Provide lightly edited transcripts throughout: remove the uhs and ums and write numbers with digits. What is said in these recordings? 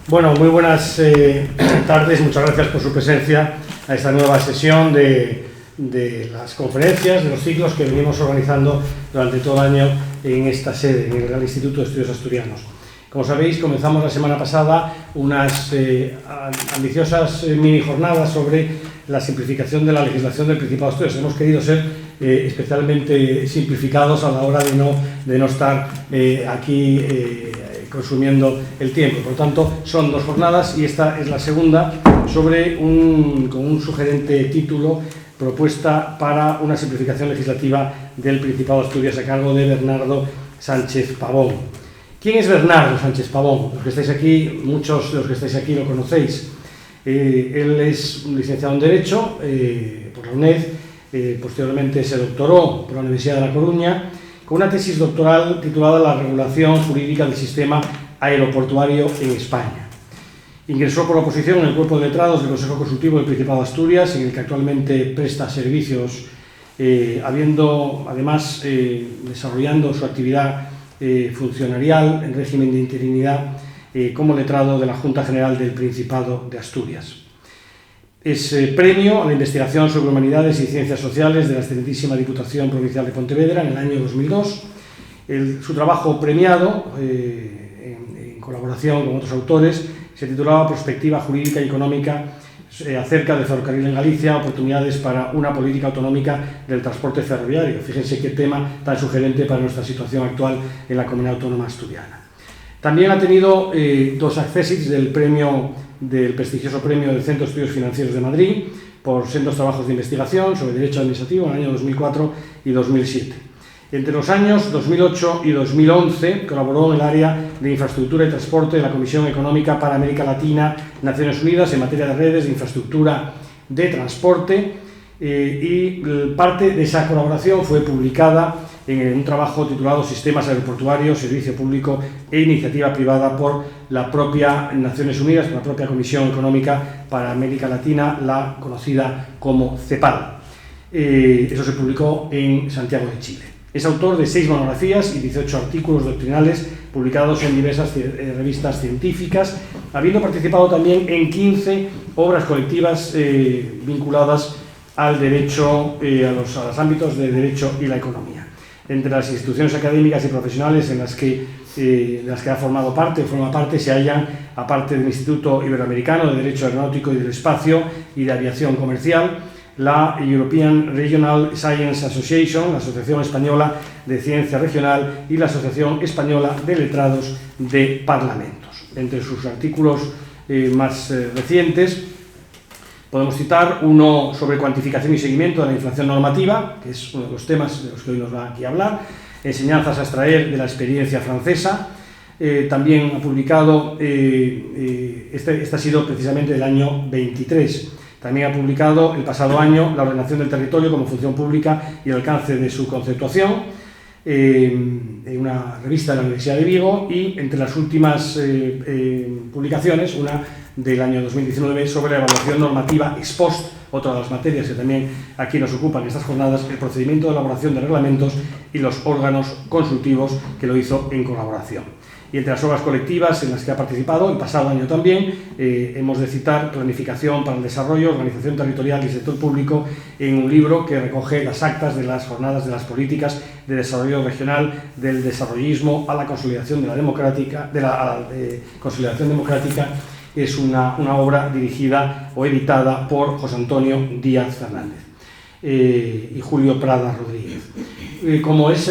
Bueno, muy buenas tardes, muchas gracias por su presencia a esta nueva sesión de las conferencias, de los ciclos que venimos organizando durante todo el año en esta sede, en el Real Instituto de Estudios Asturianos. Como sabéis, comenzamos la semana pasada unas ambiciosas mini jornadas sobre la simplificación de la legislación del Principado de Asturias. Hemos querido ser especialmente simplificados a la hora de no estar aquí consumiendo el tiempo. Por lo tanto, son dos jornadas y esta es la segunda sobre con un sugerente título: propuesta para una simplificación legislativa del Principado de Asturias, a cargo de Bernardo Sánchez Pavón. ¿Quién es Bernardo Sánchez Pavón? Los que estáis aquí, muchos de los que estáis aquí lo conocéis. Él es un licenciado en Derecho por la UNED, posteriormente se doctoró por la Universidad de La Coruña, con una tesis doctoral titulada La regulación jurídica del sistema aeroportuario en España. Ingresó por oposición en el cuerpo de letrados del Consejo Consultivo del Principado de Asturias, en el que actualmente presta servicios, habiendo además desarrollando su actividad funcionarial en régimen de interinidad como letrado de la Junta General del Principado de Asturias. Es premio a la investigación sobre humanidades y ciencias sociales de la excelentísima Diputación Provincial de Pontevedra en el año 2002. Su trabajo premiado, en colaboración con otros autores, se titulaba Prospectiva Jurídica y Económica acerca del ferrocarril en Galicia, oportunidades para una política autonómica del transporte ferroviario. Fíjense qué tema tan sugerente para nuestra situación actual en la comunidad autónoma asturiana. También ha tenido dos accésits del prestigioso premio del Centro de Estudios Financieros de Madrid por sendos trabajos de investigación sobre derecho administrativo en el año 2004 y 2007. Entre los años 2008 y 2011 colaboró en el área de infraestructura y transporte de la Comisión Económica para América Latina, Naciones Unidas, en materia de redes de infraestructura de transporte, y parte de esa colaboración fue publicada en un trabajo titulado Sistemas Aeroportuarios, Servicio Público e Iniciativa Privada por la propia Naciones Unidas, por la propia Comisión Económica para América Latina, la conocida como CEPAL. Eso se publicó en Santiago de Chile. Es autor de 6 monografías y 18 artículos doctrinales publicados en diversas revistas científicas, habiendo participado también en 15 obras colectivas vinculadas al derecho, a los ámbitos de derecho y la economía. Entre las instituciones académicas y profesionales en las que ha formado parte, se hallan, aparte del Instituto Iberoamericano de Derecho Aeronáutico y del Espacio y de Aviación Comercial, la European Regional Science Association, la Asociación Española de Ciencia Regional, y la Asociación Española de Letrados de Parlamentos. Entre sus artículos más recientes podemos citar uno sobre cuantificación y seguimiento de la inflación normativa, que es uno de los temas de los que hoy nos va aquí a hablar, enseñanzas a extraer de la experiencia francesa. También ha publicado, este ha sido precisamente del año 23, también ha publicado el pasado año La ordenación del territorio como función pública y el alcance de su conceptuación, en una revista de la Universidad de Vigo, y entre las últimas publicaciones, una del año 2019 sobre la evaluación normativa ex post, otra de las materias que también aquí nos ocupan en estas jornadas, el procedimiento de elaboración de reglamentos y los órganos consultivos, que lo hizo en colaboración. Y entre las obras colectivas en las que ha participado, el pasado año también, hemos de citar Planificación para el Desarrollo, Organización Territorial y Sector Público, en un libro que recoge las actas de las jornadas de las políticas de desarrollo regional, del desarrollismo a la consolidación de la consolidación democrática. Es una obra dirigida o editada por José Antonio Díaz Fernández y Julio Prada Rodríguez. Como es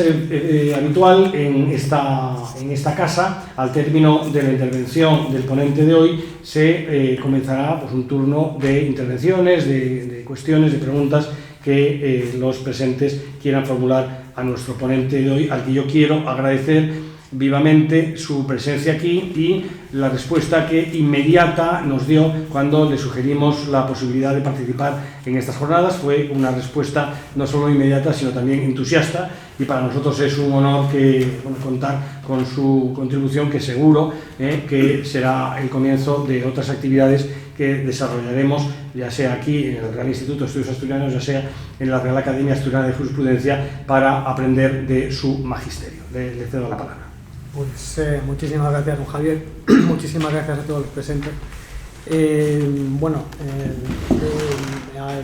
habitual en esta casa, al término de la intervención del ponente de hoy, se comenzará un turno de intervenciones, de cuestiones, de preguntas que los presentes quieran formular a nuestro ponente de hoy, al que yo quiero agradecer vivamente su presencia aquí y la respuesta que inmediata nos dio cuando le sugerimos la posibilidad de participar en estas jornadas. Fue una respuesta no solo inmediata, sino también entusiasta, y para nosotros es un honor contar con su contribución, que seguro que será el comienzo de otras actividades que desarrollaremos, ya sea aquí en el Real Instituto de Estudios Asturianos, ya sea en la Real Academia Asturiana de Jurisprudencia, para aprender de su magisterio. Le cedo la palabra. Muchísimas gracias, don Javier. Muchísimas gracias a todos los presentes.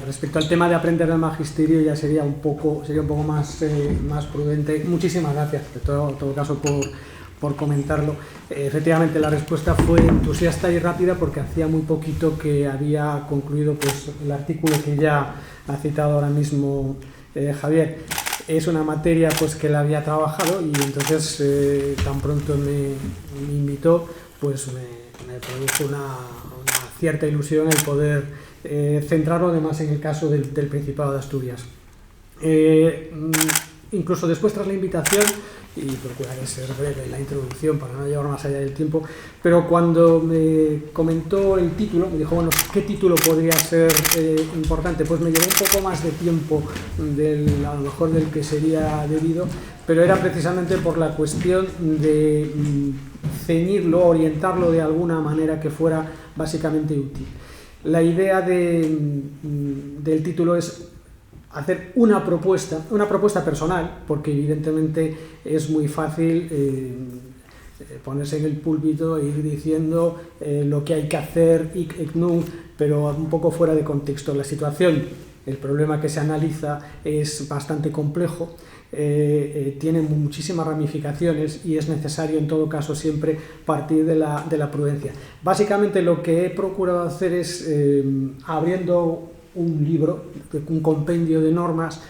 Respecto al tema de aprender el magisterio ya sería un poco más prudente. Muchísimas gracias, en todo caso, por comentarlo. Efectivamente, la respuesta fue entusiasta y rápida porque hacía muy poquito que había concluido pues, el artículo que ya ha citado ahora mismo Javier. Es una materia pues, que la había trabajado y entonces tan pronto me invitó, pues me produjo una cierta ilusión el poder centrarlo además en el caso del Principado de Asturias. Incluso después tras la invitación, y procuraré ser breve en la introducción para no llevar más allá del tiempo, pero cuando me comentó el título, me dijo, bueno, ¿qué título podría ser importante? Pues me llevó un poco más de tiempo a lo mejor del que sería debido, pero era precisamente por la cuestión de ceñirlo, orientarlo de alguna manera que fuera básicamente útil. La idea del título es hacer una propuesta personal, porque evidentemente es muy fácil ponerse en el púlpito e ir diciendo lo que hay que hacer, pero un poco fuera de contexto. La situación, el problema que se analiza es bastante complejo, tiene muchísimas ramificaciones y es necesario en todo caso siempre partir de la prudencia. Básicamente lo que he procurado hacer es, abriendo un libro, un compendio de normas,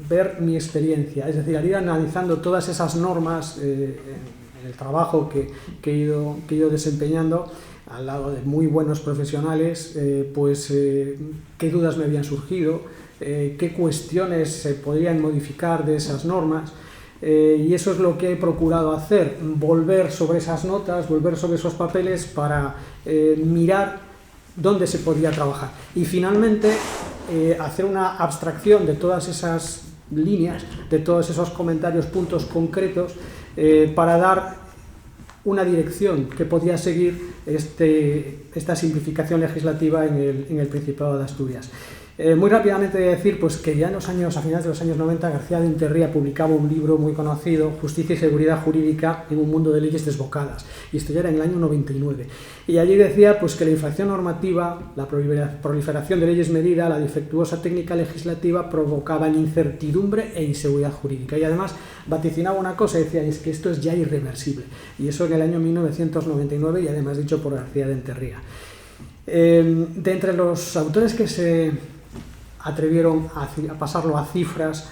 ver mi experiencia, es decir, al ir analizando todas esas normas en el trabajo que he ido desempeñando al lado de muy buenos profesionales, qué dudas me habían surgido, qué cuestiones se podrían modificar de esas normas, y eso es lo que he procurado hacer, volver sobre esas notas, volver sobre esos papeles para mirar dónde se podía trabajar y finalmente hacer una abstracción de todas esas líneas, de todos esos comentarios, puntos concretos, para dar una dirección que podía seguir esta simplificación legislativa en el Principado de Asturias. Muy rápidamente voy a decir pues, que ya a finales de los años 90 García de Interría publicaba un libro muy conocido, Justicia y Seguridad Jurídica en un mundo de leyes desbocadas, y esto ya era en el año 99. Y allí decía pues, que la infracción normativa, la proliferación de leyes medida, la defectuosa técnica legislativa provocaban incertidumbre e inseguridad jurídica. Y además vaticinaba una cosa, decía, es que esto es ya irreversible. Y eso en el año 1999 y además dicho por García de Interría. De entre los autores que se atrevieron a pasarlo a cifras,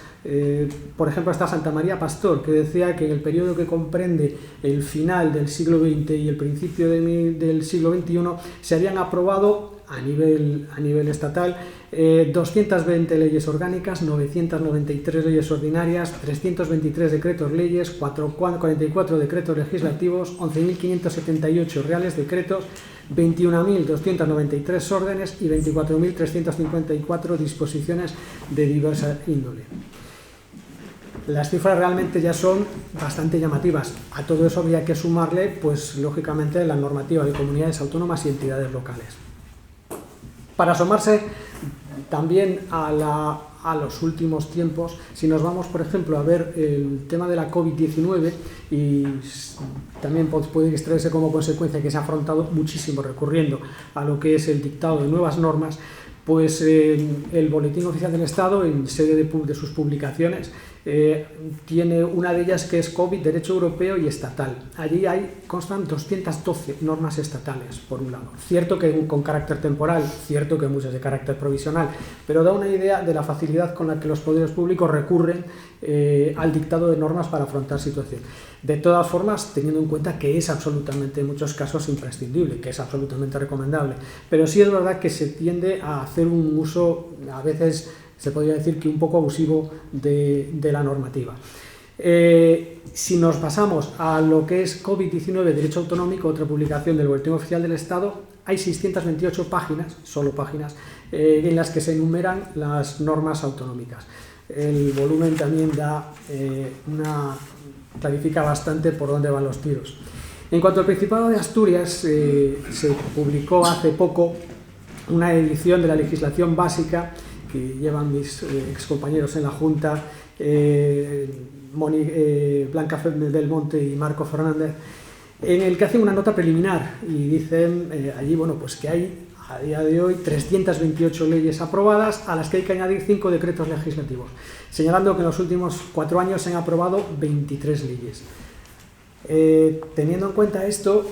por ejemplo está Santa María Pastor, que decía que en el periodo que comprende el final del siglo XX y el principio del siglo XXI se habían aprobado a nivel estatal 220 leyes orgánicas, 993 leyes ordinarias, 323 decretos leyes, 44 decretos legislativos, 11.578 reales decretos, 21.293 órdenes y 24.354 disposiciones de diversa índole. Las cifras realmente ya son bastante llamativas. A todo eso habría que sumarle, pues lógicamente, la normativa de comunidades autónomas y entidades locales. Para asomarse también a los últimos tiempos, si nos vamos, por ejemplo, a ver el tema de la COVID-19, y también puede extraerse como consecuencia que se ha afrontado muchísimo recurriendo a lo que es el dictado de nuevas normas, pues el Boletín Oficial del Estado, en sede de sus publicaciones, tiene una de ellas que es COVID, Derecho Europeo y Estatal. Allí constan 212 normas estatales, por un lado. Cierto que con carácter temporal, cierto que muchas de carácter provisional, pero da una idea de la facilidad con la que los poderes públicos recurren al dictado de normas para afrontar situaciones. De todas formas, teniendo en cuenta que es absolutamente, en muchos casos, imprescindible, que es absolutamente recomendable, pero sí es verdad que se tiende a hacer un uso, a veces se podría decir que un poco abusivo de la normativa. Si nos pasamos a lo que es COVID-19, Derecho Autonómico, otra publicación del Boletín Oficial del Estado, hay 628 páginas, solo páginas, en las que se enumeran las normas autonómicas. El volumen también clarifica bastante por dónde van los tiros. En cuanto al Principado de Asturias, se publicó hace poco una edición de la legislación básica que llevan mis excompañeros en la Junta, Blanca Belmonte y Marco Fernández, en el que hacen una nota preliminar y dicen allí, bueno, pues que hay a día de hoy 328 leyes aprobadas, a las que hay que añadir 5 decretos legislativos, señalando que en los últimos 4 años se han aprobado 23 leyes. Teniendo en cuenta esto,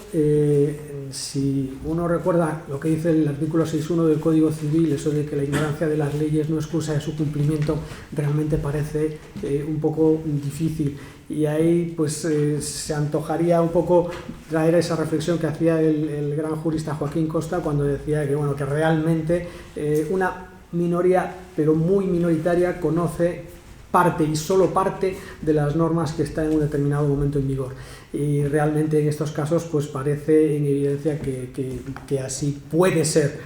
si uno recuerda lo que dice el artículo 6.1 del Código Civil, eso de que la ignorancia de las leyes no es excusa de su cumplimiento, realmente parece un poco difícil. Y ahí pues se antojaría un poco traer esa reflexión que hacía el gran jurista Joaquín Costa cuando decía que, bueno, que realmente una minoría, pero muy minoritaria, conoce parte y solo parte de las normas que están en un determinado momento en vigor. Y realmente en estos casos pues parece en evidencia que así puede ser.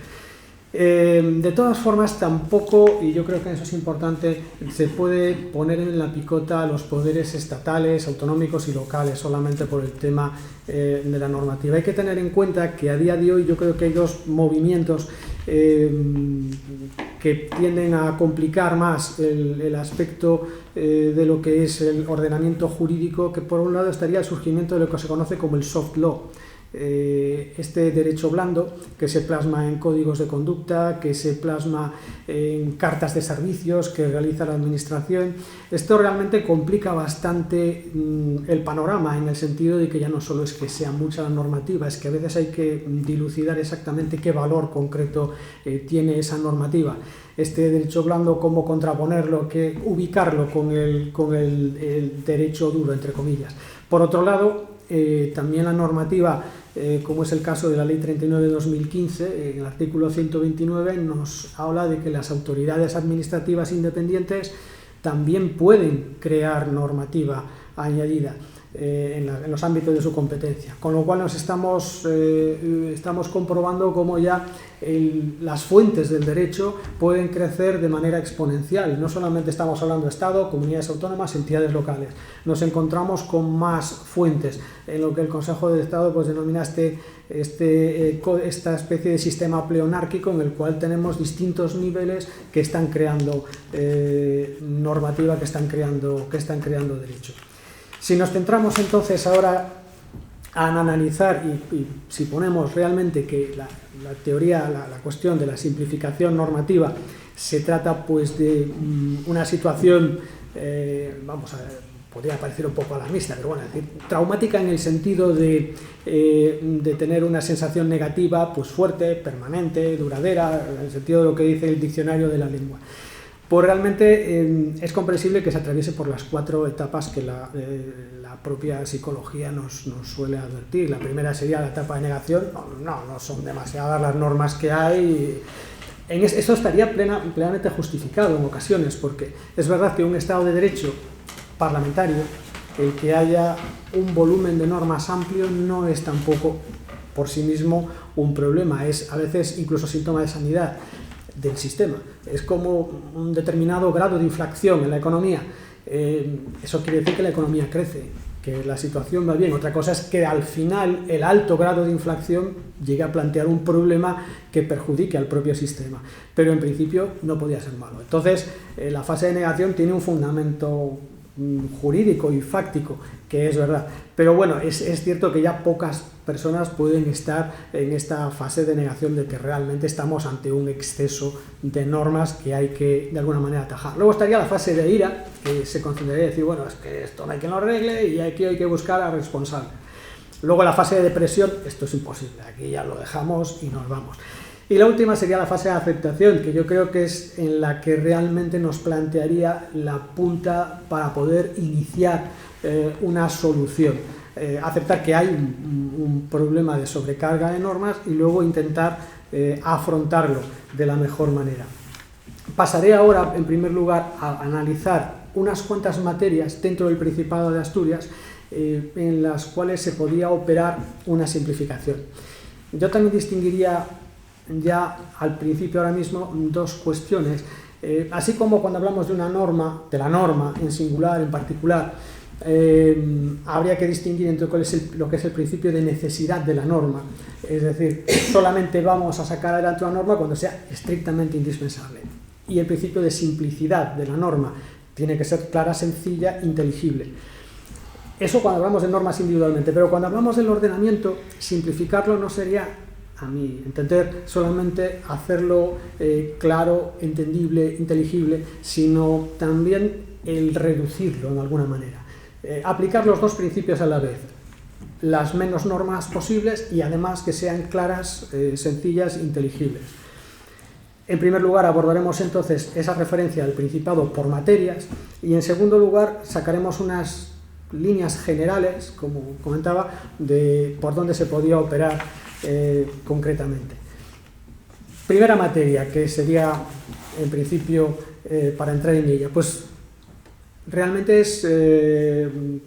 De todas formas, tampoco, y yo creo que eso es importante, se puede poner en la picota a los poderes estatales, autonómicos y locales solamente por el tema de la normativa. Hay que tener en cuenta que a día de hoy yo creo que hay dos movimientos que tienden a complicar más el aspecto de lo que es el ordenamiento jurídico, que por un lado estaría el surgimiento de lo que se conoce como el soft law. Este derecho blando que se plasma en códigos de conducta, que se plasma en cartas de servicios que realiza la administración. Esto realmente complica bastante el panorama, en el sentido de que ya no solo es que sea mucha la normativa, es que a veces hay que dilucidar exactamente qué valor concreto tiene esa normativa. Este derecho blando, cómo contraponerlo, qué ubicarlo con el derecho duro, entre comillas. Por otro lado, también la normativa, como es el caso de la Ley 39 de 2015, en el artículo 129 nos habla de que las autoridades administrativas independientes también pueden crear normativa añadida en los ámbitos de su competencia, con lo cual nos estamos comprobando cómo ya las fuentes del derecho pueden crecer de manera exponencial. No solamente estamos hablando de Estado, comunidades autónomas, entidades locales, nos encontramos con más fuentes, en lo que el Consejo de Estado pues denomina esta especie de sistema pleonárquico, en el cual tenemos distintos niveles que están creando normativa, que están creando derecho. Si nos centramos entonces ahora a analizar y si ponemos realmente que la teoría, la cuestión de la simplificación normativa se trata pues de una situación, podría parecer un poco alarmista, pero bueno, es decir, traumática en el sentido de tener una sensación negativa pues fuerte, permanente, duradera, en el sentido de lo que dice el diccionario de la lengua. Pues realmente es comprensible que se atraviese por las 4 etapas que la propia psicología nos suele advertir. La primera sería la etapa de negación. No son demasiadas las normas que hay. Eso estaría plenamente justificado en ocasiones, porque es verdad que un Estado de Derecho parlamentario, el que haya un volumen de normas amplio, no es tampoco por sí mismo un problema, es a veces incluso síntoma de sanidad del sistema. Es como un determinado grado de inflación en la economía. Eso quiere decir que la economía crece, que la situación va bien. Otra cosa es que al final el alto grado de inflación llegue a plantear un problema que perjudique al propio sistema, pero en principio no podía ser malo. Entonces la fase de negación tiene un fundamento jurídico y fáctico, que es verdad, pero bueno, es cierto que ya pocas personas pueden estar en esta fase de negación de que realmente estamos ante un exceso de normas que hay que de alguna manera atajar. Luego estaría la fase de ira, que se concentraría en decir, bueno, es que esto no hay quien lo arregle y aquí hay que buscar al responsable. Luego la fase de depresión, esto es imposible, aquí ya lo dejamos y nos vamos. Y la última sería la fase de aceptación, que yo creo que es en la que realmente nos plantearía la punta para poder iniciar una solución. Aceptar que hay un problema de sobrecarga de normas y luego intentar afrontarlo de la mejor manera. Pasaré ahora, en primer lugar, a analizar unas cuantas materias dentro del Principado de Asturias en las cuales se podía operar una simplificación. Yo también distinguiría ya al principio ahora mismo 2 cuestiones, así como cuando hablamos de una norma, de la norma en singular, en particular, habría que distinguir entre lo que es el principio de necesidad de la norma, es decir, solamente vamos a sacar adelante una norma cuando sea estrictamente indispensable, y el principio de simplicidad de la norma, Tiene que ser clara, sencilla, inteligible. Eso cuando hablamos de normas individualmente, pero cuando hablamos del ordenamiento, simplificarlo no sería, a mi entender, solamente hacerlo claro, entendible, inteligible, sino también el reducirlo de alguna manera. Aplicar los dos principios a la vez, las menos normas posibles y además que sean claras, sencillas, inteligibles. En primer lugar abordaremos entonces esa referencia al Principado por materias y en segundo lugar sacaremos unas líneas generales, como comentaba, de por dónde se podía operar concretamente. Primera materia, que sería en principio para entrar en ella, pues realmente es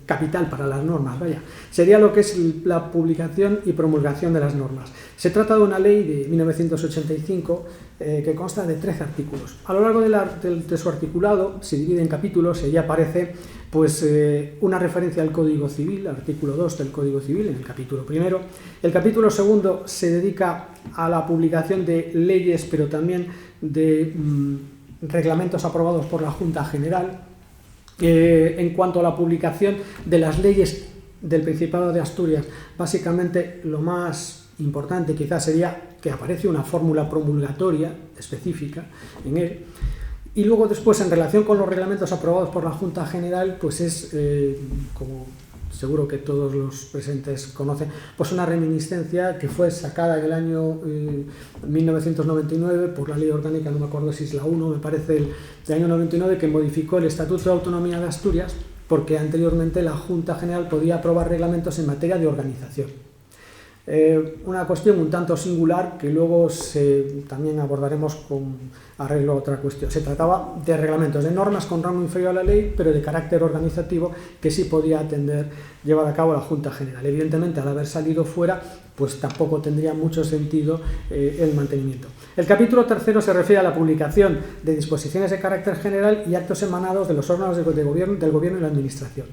capital para las normas, vaya. Sería lo que es la publicación y promulgación de las normas. Se trata de una ley de 1985 que consta de 13 artículos. A lo largo de su articulado se divide en capítulos y ya aparece pues, una referencia al Código Civil, artículo 2 del Código Civil, en el capítulo primero. El capítulo segundo se dedica a la publicación de leyes, pero también de reglamentos aprobados por la Junta General. En cuanto a la publicación de las leyes del Principado de Asturias, básicamente lo más importante quizás sería que aparece una fórmula promulgatoria específica en él. Y luego después, en relación con los reglamentos aprobados por la Junta General, pues es, como seguro que todos los presentes conocen, pues una reminiscencia que fue sacada en el año 1999 por la Ley Orgánica, no me acuerdo si es la 1, me parece, del año 99, que modificó el Estatuto de Autonomía de Asturias, porque anteriormente la Junta General podía aprobar reglamentos en materia de organización. Una cuestión un tanto singular que luego también abordaremos con arreglo a otra cuestión. Se trataba de reglamentos, de normas con rango inferior a la ley, pero de carácter organizativo que sí podía llevar a cabo la Junta General. Evidentemente, al haber salido fuera, pues tampoco tendría mucho sentido el mantenimiento. El capítulo tercero se refiere a la publicación de disposiciones de carácter general y actos emanados de los órganos del Gobierno y la Administración.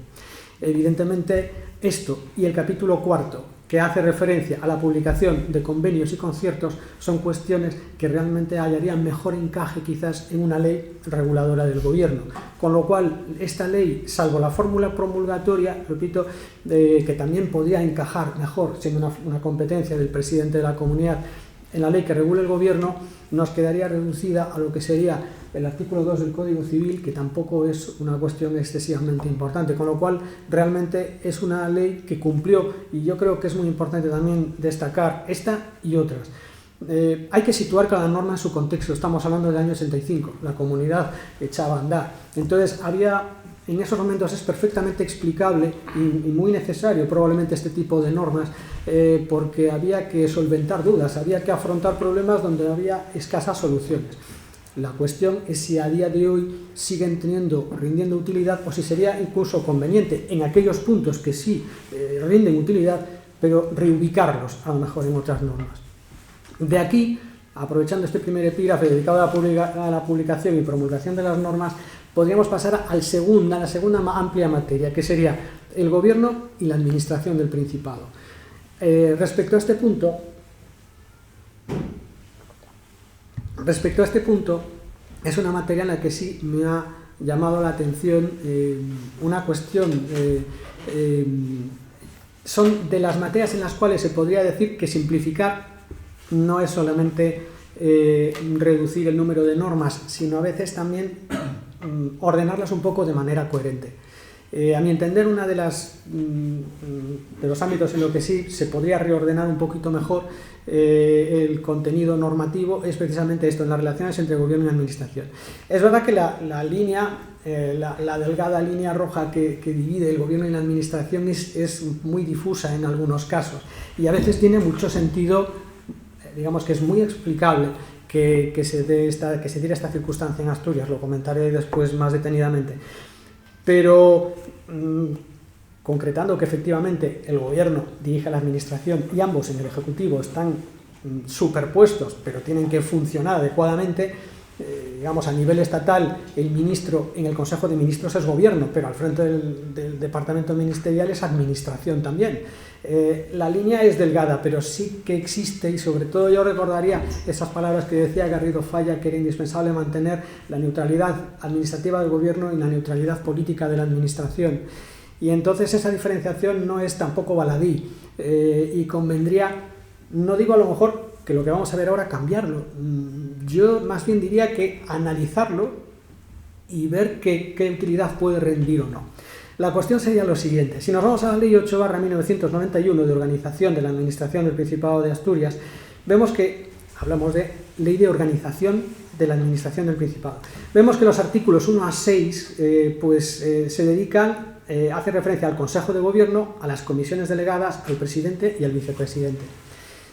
Evidentemente, esto y el capítulo cuarto, que hace referencia a la publicación de convenios y conciertos, son cuestiones que realmente hallarían mejor encaje quizás en una ley reguladora del gobierno. Con lo cual, esta ley, salvo la fórmula promulgatoria, repito, que también podría encajar mejor, siendo una competencia del presidente de la comunidad, en la ley que regula el gobierno, nos quedaría reducida a lo que sería el artículo 2 del Código Civil, que tampoco es una cuestión excesivamente importante, con lo cual realmente es una ley que cumplió, y yo creo que es muy importante también destacar esta y otras. Hay que situar cada norma en su contexto. Estamos hablando del año 65, la comunidad echaba a andar, entonces en esos momentos es perfectamente explicable y muy necesario probablemente este tipo de normas, porque había que solventar dudas, había que afrontar problemas donde había escasas soluciones. La cuestión es si a día de hoy siguen rindiendo utilidad, o si sería incluso conveniente en aquellos puntos que sí rinden utilidad, pero reubicarlos a lo mejor en otras normas. De aquí, aprovechando este primer epígrafe dedicado a la publicación y promulgación de las normas, podríamos pasar a la segunda amplia materia, que sería el gobierno y la administración del Principado. Respecto a este punto, es una materia en la que sí me ha llamado la atención una cuestión. Son de las materias en las cuales se podría decir que simplificar no es solamente reducir el número de normas, sino a veces también ordenarlas un poco de manera coherente. A mi entender, uno de los ámbitos en los que sí se podría reordenar un poquito mejor el contenido normativo es precisamente esto, en las relaciones entre gobierno y administración. Es verdad que la línea, la delgada línea roja que divide el gobierno y la administración es muy difusa en algunos casos, y a veces tiene mucho sentido, digamos que es muy explicable que se diera esta circunstancia en Asturias. Lo comentaré después más detenidamente. Pero concretando que efectivamente el gobierno dirige a la administración y ambos en el ejecutivo están superpuestos, pero tienen que funcionar adecuadamente, digamos, a nivel estatal, el ministro en el Consejo de Ministros es gobierno, pero al frente del departamento ministerial es administración también. La línea es delgada, pero sí que existe, y sobre todo yo recordaría esas palabras que decía Garrido Falla, que era indispensable mantener la neutralidad administrativa del gobierno y la neutralidad política de la administración. Y entonces esa diferenciación no es tampoco baladí, y convendría, no digo a lo mejor que lo que vamos a ver ahora cambiarlo, yo más bien diría que analizarlo y ver qué utilidad puede rendir o no. La cuestión sería lo siguiente: si nos vamos a la Ley 8/1991 de organización de la Administración del Principado de Asturias, vemos que hablamos de Ley de Organización de la Administración del Principado. Vemos que los artículos 1 a 6 se dedican, hace referencia al Consejo de Gobierno, a las comisiones delegadas, al presidente y al vicepresidente.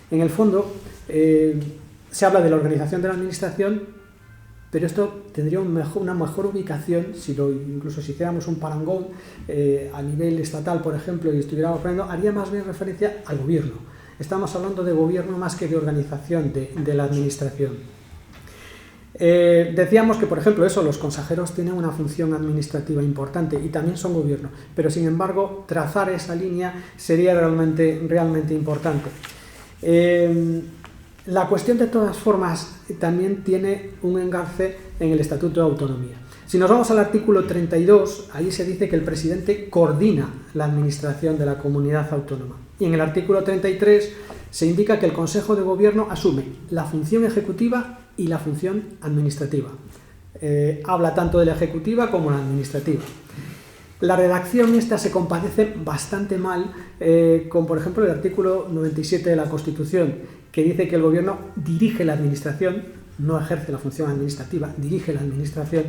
En el fondo, se habla de la organización de la administración, pero esto tendría una mejor ubicación incluso si hiciéramos un parangón a nivel estatal, por ejemplo, y estuviéramos poniendo, haría más bien referencia al gobierno. Estamos hablando de gobierno más que de organización de la administración. Decíamos que, por ejemplo, los consejeros tienen una función administrativa importante y también son gobierno, pero sin embargo trazar esa línea sería realmente importante. La cuestión, de todas formas, también tiene un engarce en el Estatuto de Autonomía. Si nos vamos al artículo 32, ahí se dice que el presidente coordina la administración de la comunidad autónoma. Y en el artículo 33 se indica que el Consejo de Gobierno asume la función ejecutiva y la función administrativa. Habla tanto de la ejecutiva como de la administrativa. La redacción esta se compadece bastante mal con, por ejemplo, el artículo 97 de la Constitución, que dice que el gobierno dirige la administración, no ejerce la función administrativa, dirige la administración.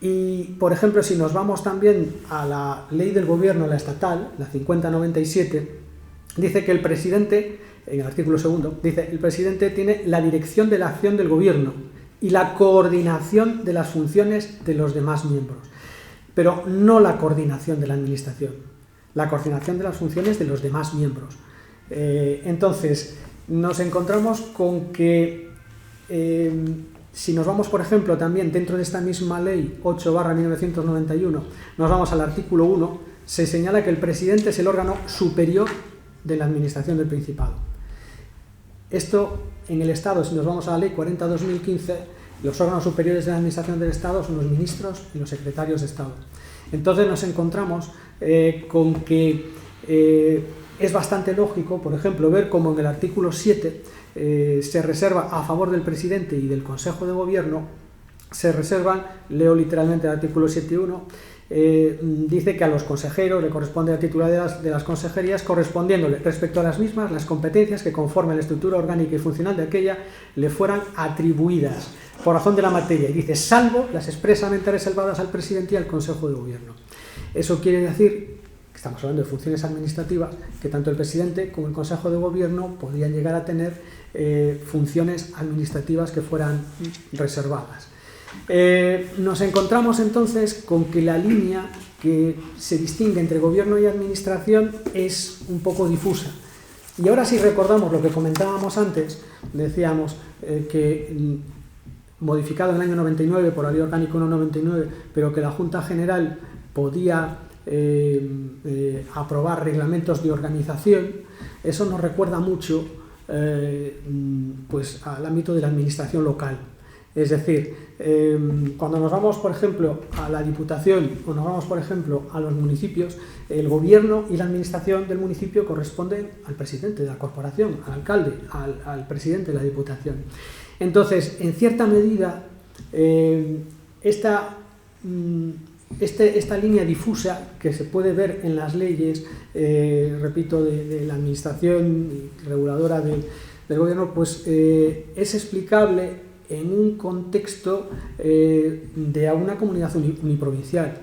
Y, por ejemplo, si nos vamos también a la ley del gobierno, la estatal, la 5097, dice que el presidente, en el artículo 2, dice: el presidente tiene la dirección de la acción del gobierno y la coordinación de las funciones de los demás miembros, pero no la coordinación de la administración, la coordinación de las funciones de los demás miembros. Entonces, nos encontramos con que si nos vamos, por ejemplo, también dentro de esta misma ley 8/1991, nos vamos al artículo 1, se señala que el presidente es el órgano superior de la administración del Principado. Esto en el Estado, si nos vamos a la ley 40/2015, los órganos superiores de la administración del Estado son los ministros y los secretarios de Estado. Entonces nos encontramos con que es bastante lógico, por ejemplo, ver cómo en el artículo 7 se reserva a favor del presidente y del Consejo de Gobierno, se reservan, leo literalmente el artículo 7.1, dice que a los consejeros le corresponde la titularidad de las consejerías, correspondiéndole respecto a las mismas las competencias que conforme a la estructura orgánica y funcional de aquella le fueran atribuidas por razón de la materia, y dice: salvo las expresamente reservadas al presidente y al Consejo de Gobierno. Eso quiere decir, estamos hablando de funciones administrativas, que tanto el presidente como el Consejo de Gobierno podrían llegar a tener funciones administrativas que fueran reservadas. Nos encontramos entonces con que la línea que se distingue entre gobierno y administración es un poco difusa. Y ahora, si recordamos lo que comentábamos antes, decíamos que modificado en el año 99 por la Ley Orgánica 1/99, pero que la Junta General podía aprobar reglamentos de organización, eso nos recuerda mucho pues al ámbito de la administración local. Es decir, cuando nos vamos, por ejemplo, a la Diputación o nos vamos, por ejemplo, a los municipios, el gobierno y la administración del municipio corresponden al presidente de la corporación, al alcalde, al presidente de la Diputación. Entonces, en cierta medida, esta línea difusa que se puede ver en las leyes, repito, de la administración reguladora del gobierno, pues es explicable en un contexto de una comunidad uniprovincial.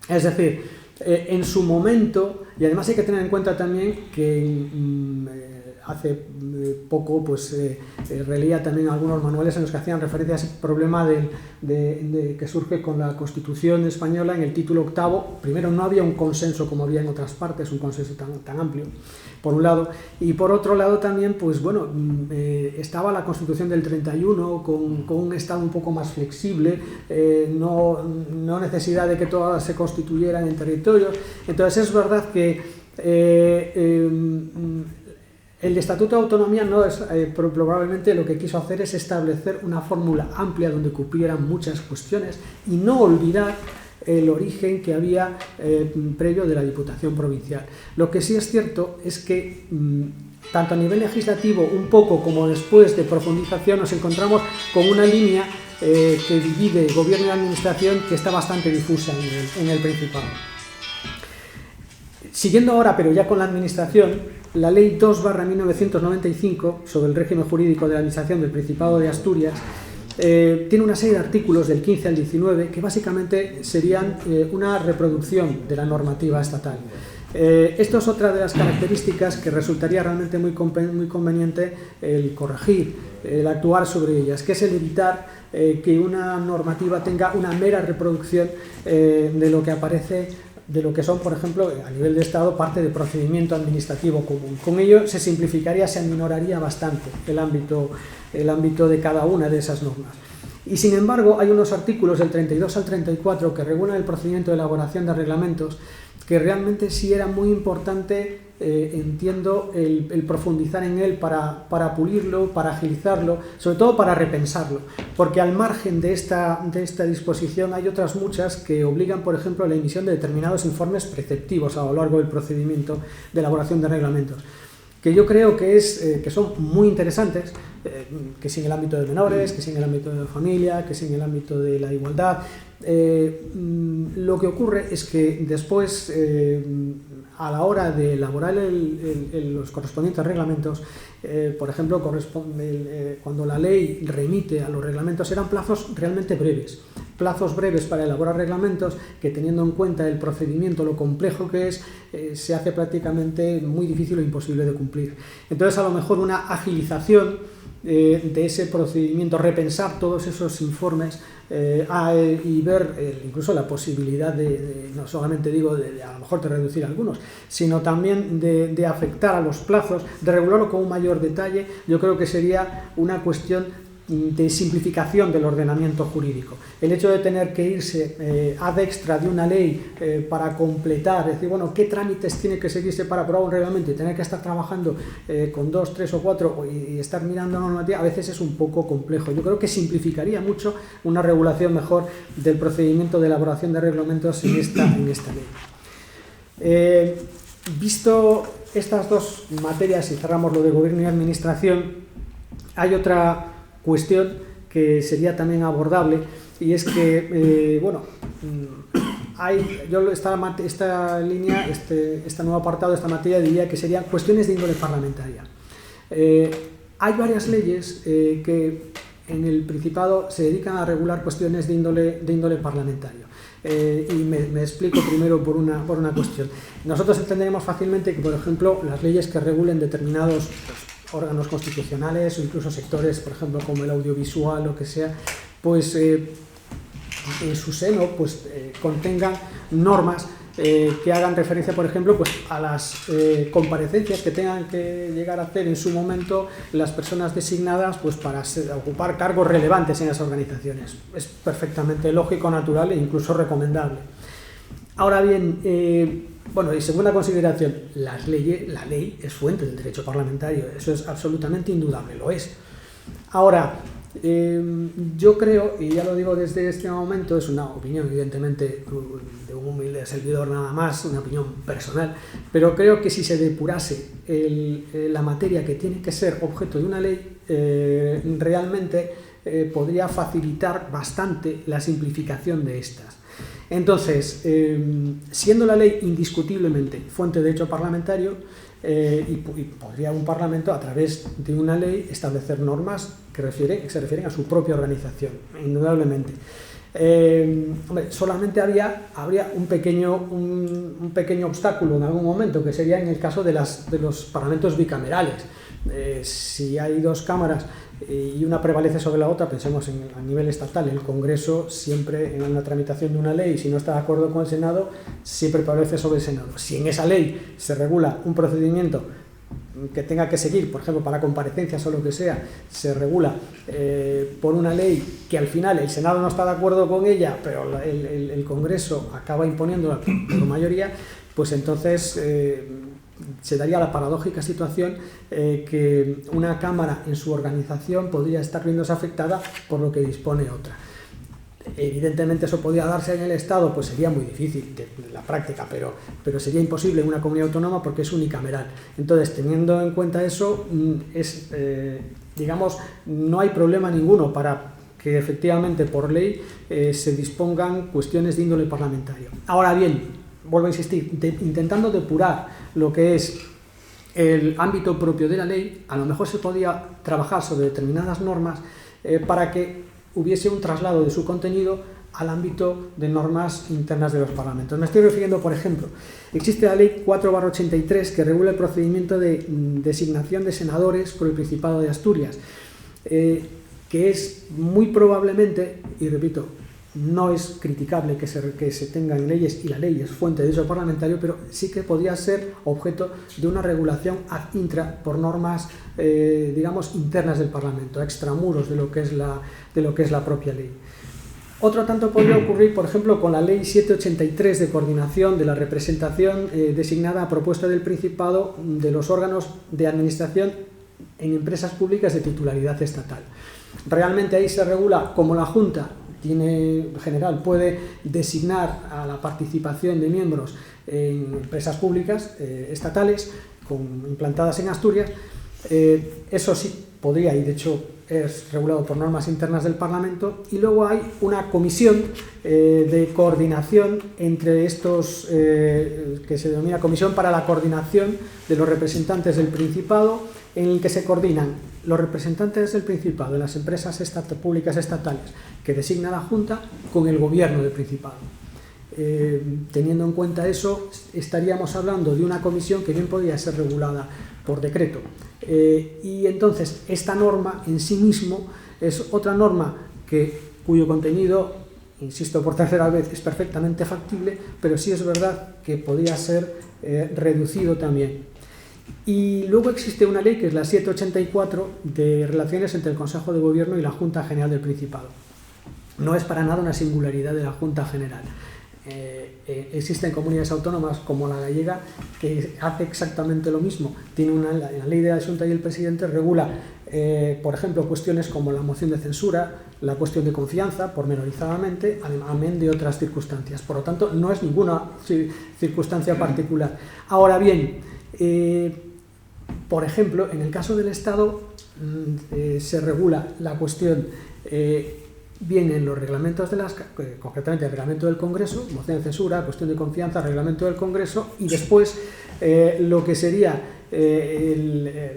Es decir, en su momento, y además hay que tener en cuenta también que hace poco pues releía también algunos manuales en los que hacían referencia a ese problema que surge con la Constitución española en el título octavo. Primero, no había un consenso como había en otras partes, un consenso tan amplio, por un lado, y por otro lado también, pues bueno, estaba la Constitución del 31 con un Estado un poco más flexible, no necesidad de que todas se constituyeran en territorios. Entonces es verdad que el Estatuto de Autonomía no es, probablemente lo que quiso hacer es establecer una fórmula amplia donde cupieran muchas cuestiones y no olvidar el origen que había previo de la Diputación Provincial. Lo que sí es cierto es que tanto a nivel legislativo un poco como después de profundización nos encontramos con una línea que divide gobierno y administración que está bastante difusa en el Principado. Siguiendo ahora, pero ya con la administración, la Ley 2/1995 sobre el régimen jurídico de la administración del Principado de Asturias tiene una serie de artículos del 15 al 19 que básicamente serían una reproducción de la normativa estatal. Esto es otra de las características que resultaría realmente muy conveniente el corregir, el actuar sobre ellas, que es el evitar que una normativa tenga una mera reproducción de lo que aparece, de lo que son, por ejemplo, a nivel de Estado, parte de procedimiento administrativo común. Con ello se simplificaría, se aminoraría bastante el ámbito de cada una de esas normas. Y sin embargo, hay unos artículos del 32 al 34 que regulan el procedimiento de elaboración de reglamentos que realmente sí era muy importante, entiendo, el profundizar en él para pulirlo, para agilizarlo, sobre todo para repensarlo, porque al margen de esta disposición hay otras muchas que obligan, por ejemplo, a la emisión de determinados informes preceptivos a lo largo del procedimiento de elaboración de reglamentos, que yo creo que son muy interesantes, que sí en el ámbito de menores, que sí en el ámbito de la familia, que sí en el ámbito de la igualdad. Lo que ocurre es que después, a la hora de elaborar los correspondientes reglamentos, por ejemplo, cuando la ley remite a los reglamentos, eran plazos realmente breves. Plazos breves para elaborar reglamentos que, teniendo en cuenta el procedimiento, lo complejo que es, se hace prácticamente muy difícil o imposible de cumplir. Entonces, a lo mejor una agilización de ese procedimiento, repensar todos esos informes y ver incluso la posibilidad no solamente digo de a lo mejor de reducir algunos, sino también de afectar a los plazos, de regularlo con un mayor detalle. Yo creo que sería una cuestión de simplificación del ordenamiento jurídico. El hecho de tener que irse ad extra de una ley para completar, es decir, bueno, qué trámites tiene que seguirse para aprobar un reglamento y tener que estar trabajando con 2, 3 o 4 y estar mirando la normativa, a veces es un poco complejo. Yo creo que simplificaría mucho una regulación mejor del procedimiento de elaboración de reglamentos en esta ley. Visto estas dos materias y cerramos lo de gobierno y administración, hay otra cuestión que sería también abordable, y es que, esta línea, este nuevo apartado, esta materia, diría que serían cuestiones de índole parlamentaria. Hay varias leyes que en el Principado se dedican a regular cuestiones de índole parlamentario. Y me explico primero por una cuestión. Nosotros entenderemos fácilmente que, por ejemplo, las leyes que regulen determinados órganos constitucionales o incluso sectores, por ejemplo, como el audiovisual o que sea, pues en su seno contengan normas que hagan referencia, por ejemplo, pues a las comparecencias que tengan que llegar a hacer en su momento las personas designadas pues para ocupar cargos relevantes en esas organizaciones. Es perfectamente lógico, natural e incluso recomendable. Ahora bien, y segunda consideración, la ley es fuente del derecho parlamentario, eso es absolutamente indudable, lo es. Ahora, yo creo, y ya lo digo desde este momento, es una opinión evidentemente de un humilde servidor nada más, una opinión personal, pero creo que si se depurase la materia que tiene que ser objeto de una ley, realmente podría facilitar bastante la simplificación de estas. Entonces, siendo la ley indiscutiblemente fuente de derecho parlamentario, y podría un Parlamento, a través de una ley, establecer normas que se refieren a su propia organización, indudablemente. Solamente habría un pequeño obstáculo en algún momento, que sería en el caso de los parlamentos bicamerales. Si hay dos cámaras y una prevalece sobre la otra, pensemos a nivel estatal, el Congreso siempre en una tramitación de una ley, si no está de acuerdo con el Senado, siempre prevalece sobre el Senado. Si en esa ley se regula un procedimiento que tenga que seguir, por ejemplo, para comparecencias o lo que sea, se regula por una ley que al final el Senado no está de acuerdo con ella, pero el Congreso acaba imponiéndola por mayoría, pues entonces se daría la paradójica situación que una Cámara en su organización podría estar viéndose afectada por lo que dispone otra. Evidentemente eso podría darse en el Estado, pues sería muy difícil en la práctica, pero sería imposible en una comunidad autónoma porque es unicameral. Entonces, teniendo en cuenta eso, digamos, no hay problema ninguno para que efectivamente por ley se dispongan cuestiones de índole parlamentario. Ahora bien, vuelvo a insistir, intentando depurar lo que es el ámbito propio de la ley, a lo mejor se podía trabajar sobre determinadas normas para que hubiese un traslado de su contenido al ámbito de normas internas de los parlamentos. Me estoy refiriendo, por ejemplo, existe la Ley 4/83 que regula el procedimiento de designación de senadores por el Principado de Asturias, que es muy probablemente, y repito, no es criticable que se tengan leyes y la ley es fuente de derecho parlamentario, pero sí que podría ser objeto de una regulación ad intra por normas, digamos, internas del Parlamento, extramuros de lo que es la propia ley. Otro tanto podría ocurrir, por ejemplo, con la Ley 783 de coordinación de la representación designada a propuesta del Principado de los órganos de administración en empresas públicas de titularidad estatal. Realmente ahí se regula cómo la Junta general puede designar a la participación de miembros en empresas públicas estatales implantadas en Asturias. Eso sí podría, y de hecho es regulado por normas internas del Parlamento, y luego hay una comisión de coordinación entre estos, que se denomina Comisión para la Coordinación de los Representantes del Principado, en el que se coordinan los representantes del Principado de las empresas públicas estatales que designa la Junta con el Gobierno del Principado. Teniendo en cuenta eso, estaríamos hablando de una comisión que bien podría ser regulada por decreto. Y entonces esta norma en sí mismo es otra norma cuyo contenido, insisto por tercera vez, es perfectamente factible, pero sí es verdad que podría ser reducido también. Y luego existe una ley que es la 784 de relaciones entre el Consejo de Gobierno y la Junta General del Principado. No es para nada una singularidad de la Junta General. Existen comunidades autónomas como la gallega que hace exactamente lo mismo. Tiene la ley de la Junta y el presidente regula, por ejemplo, cuestiones como la moción de censura, la cuestión de confianza, pormenorizadamente, amén de otras circunstancias. Por lo tanto, no es ninguna circunstancia particular. Ahora bien, por ejemplo, en el caso del Estado se regula la cuestión bien en los reglamentos concretamente el reglamento del Congreso, moción de censura, cuestión de confianza, reglamento del Congreso, y después lo que sería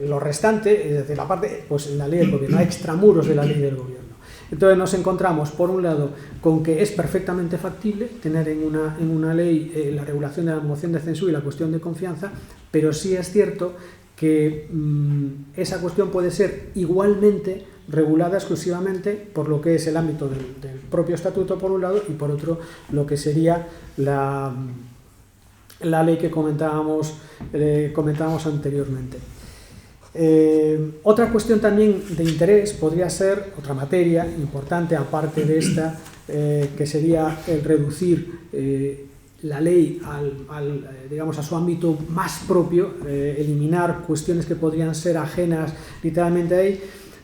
lo restante, es decir, la parte, pues en la ley del Gobierno, extramuros de la ley del Gobierno. Entonces nos encontramos, por un lado, con que es perfectamente factible tener en una ley la regulación de la moción de censura y la cuestión de confianza, pero sí es cierto que esa cuestión puede ser igualmente regulada exclusivamente por lo que es el ámbito del propio estatuto, por un lado, y por otro, lo que sería la ley que comentábamos anteriormente. Otra cuestión también de interés podría ser, otra materia importante aparte de esta, que sería el reducir la ley digamos, a su ámbito más propio, eliminar cuestiones que podrían ser ajenas literalmente ahí,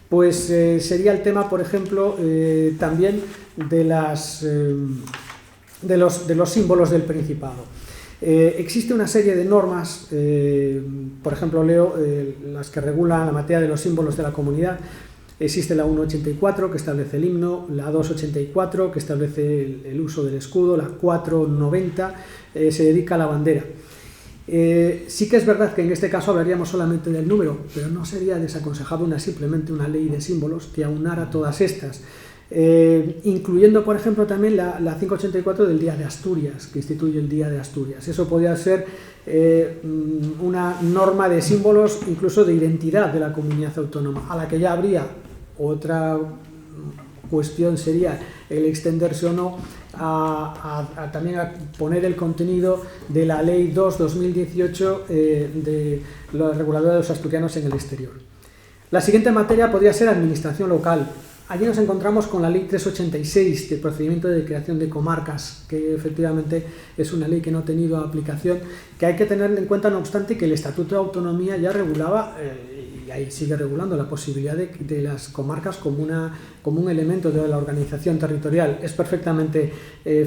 pues sería el tema, por ejemplo, también de los símbolos del Principado. Existe una serie de normas, por ejemplo, leo las que regulan la materia de los símbolos de la comunidad. Existe la 184 que establece el himno, la 284 que establece el uso del escudo, la 490 se dedica a la bandera. Sí que es verdad que en este caso hablaríamos solamente del número, pero no sería desaconsejable simplemente una ley de símbolos que aunara todas estas. incluyendo, por ejemplo, también la 584 del Día de Asturias, que instituye el Día de Asturias. Eso podría ser una norma de símbolos, incluso de identidad de la comunidad autónoma, a la que ya habría otra cuestión, sería el extenderse o no también a poner el contenido de la Ley 2/2018 de la reguladora de los asturianos en el exterior. La siguiente materia podría ser administración local. Allí nos encontramos con la Ley 386 de procedimiento de creación de comarcas, que efectivamente es una ley que no ha tenido aplicación, que hay que tener en cuenta, no obstante, que el Estatuto de Autonomía ya regulaba, y ahí sigue regulando, la posibilidad de las comarcas como un elemento de la organización territorial. Es perfectamente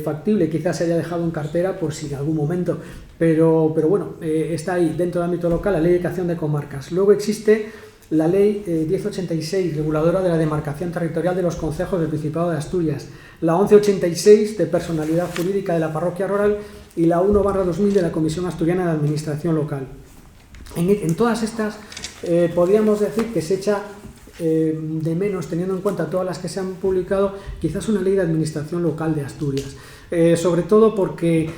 factible, quizás se haya dejado en cartera por si en algún momento, pero bueno, está ahí dentro del ámbito local la Ley de creación de comarcas. Luego existe la Ley 1086, reguladora de la demarcación territorial de los concejos del Principado de Asturias, la 1186 de personalidad jurídica de la parroquia rural y la 1/2000 de la Comisión Asturiana de Administración Local. En todas estas podríamos decir que se echa de menos, teniendo en cuenta todas las que se han publicado, quizás una ley de administración local de Asturias. Sobre todo porque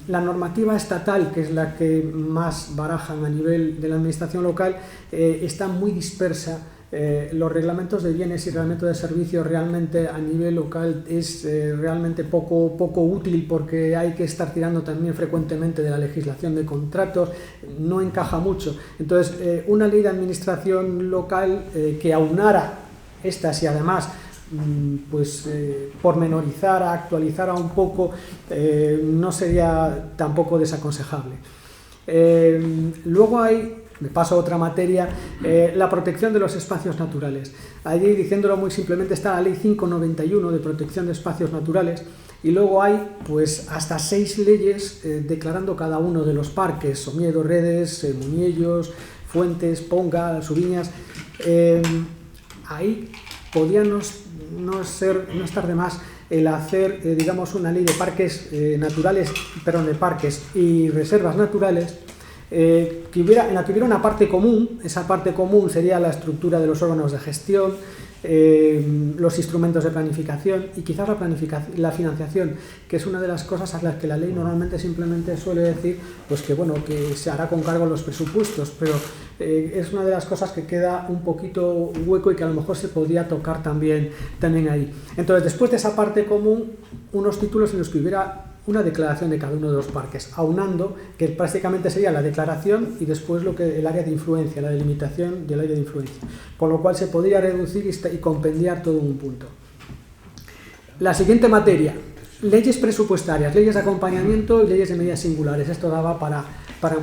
la normativa estatal, que es la que más barajan a nivel de la administración local, está muy dispersa. Los reglamentos de bienes y reglamentos de servicios realmente a nivel local es realmente poco útil, porque hay que estar tirando también frecuentemente de la legislación de contratos, no encaja mucho. Entonces, una ley de administración local que aunara estas y además pormenorizara, actualizara un poco, no sería tampoco desaconsejable. Luego me paso a otra materia, la protección de los espacios naturales. Allí, diciéndolo muy simplemente, está la Ley 591 de protección de espacios naturales, y luego hay pues hasta 6 leyes declarando cada uno de los parques: Somiedo, Redes, Muñellos, Fuentes, Ponga, Subiñas. Ahí podría no estar de más el hacer, digamos, una ley de parques naturales, perdón, de parques y reservas naturales, en la que hubiera una parte común. Esa parte común sería la estructura de los órganos de gestión, los instrumentos de planificación y quizás la financiación, que es una de las cosas a las que la ley normalmente simplemente suele decir pues que se hará con cargo los presupuestos, pero es una de las cosas que queda un poquito hueco y que a lo mejor se podría tocar también ahí. Entonces, después de esa parte común, unos títulos en los que hubiera una declaración de cada uno de los parques, aunando, que prácticamente sería la declaración y después el área de influencia, la delimitación del área de influencia, con lo cual se podría reducir y compendiar todo en un punto. La siguiente materia: leyes presupuestarias, leyes de acompañamiento y leyes de medidas singulares. Esto daba para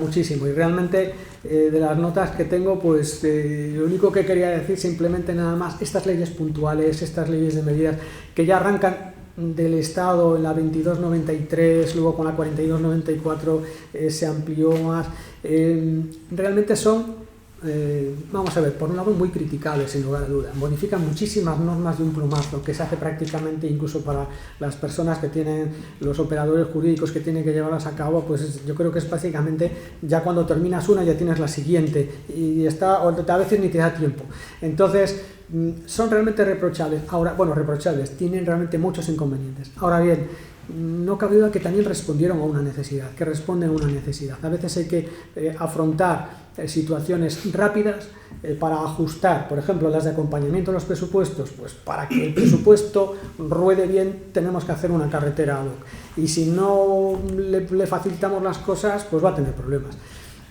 muchísimo, y realmente de las notas que tengo, pues lo único que quería decir, simplemente nada más, estas leyes puntuales, estas leyes de medidas que ya arrancan del Estado en la 2293, luego con la 4294 se amplió más, realmente son, vamos a ver, por un lado muy criticables, sin lugar a dudas. Modifican muchísimas normas de un plumazo, que se hace prácticamente incluso para las personas que tienen, los operadores jurídicos que tienen que llevarlas a cabo, pues yo creo que es básicamente, ya cuando terminas una ya tienes la siguiente, y a veces ni te da tiempo. Entonces, son realmente reprochables. Reprochables, tienen realmente muchos inconvenientes. Ahora bien, no cabe duda que también respondieron a una necesidad, que responden a una necesidad. A veces hay que afrontar situaciones rápidas para ajustar, por ejemplo, las de acompañamiento a los presupuestos. Pues para que el presupuesto ruede bien tenemos que hacer una carretera ad hoc, y si no le facilitamos las cosas, pues va a tener problemas.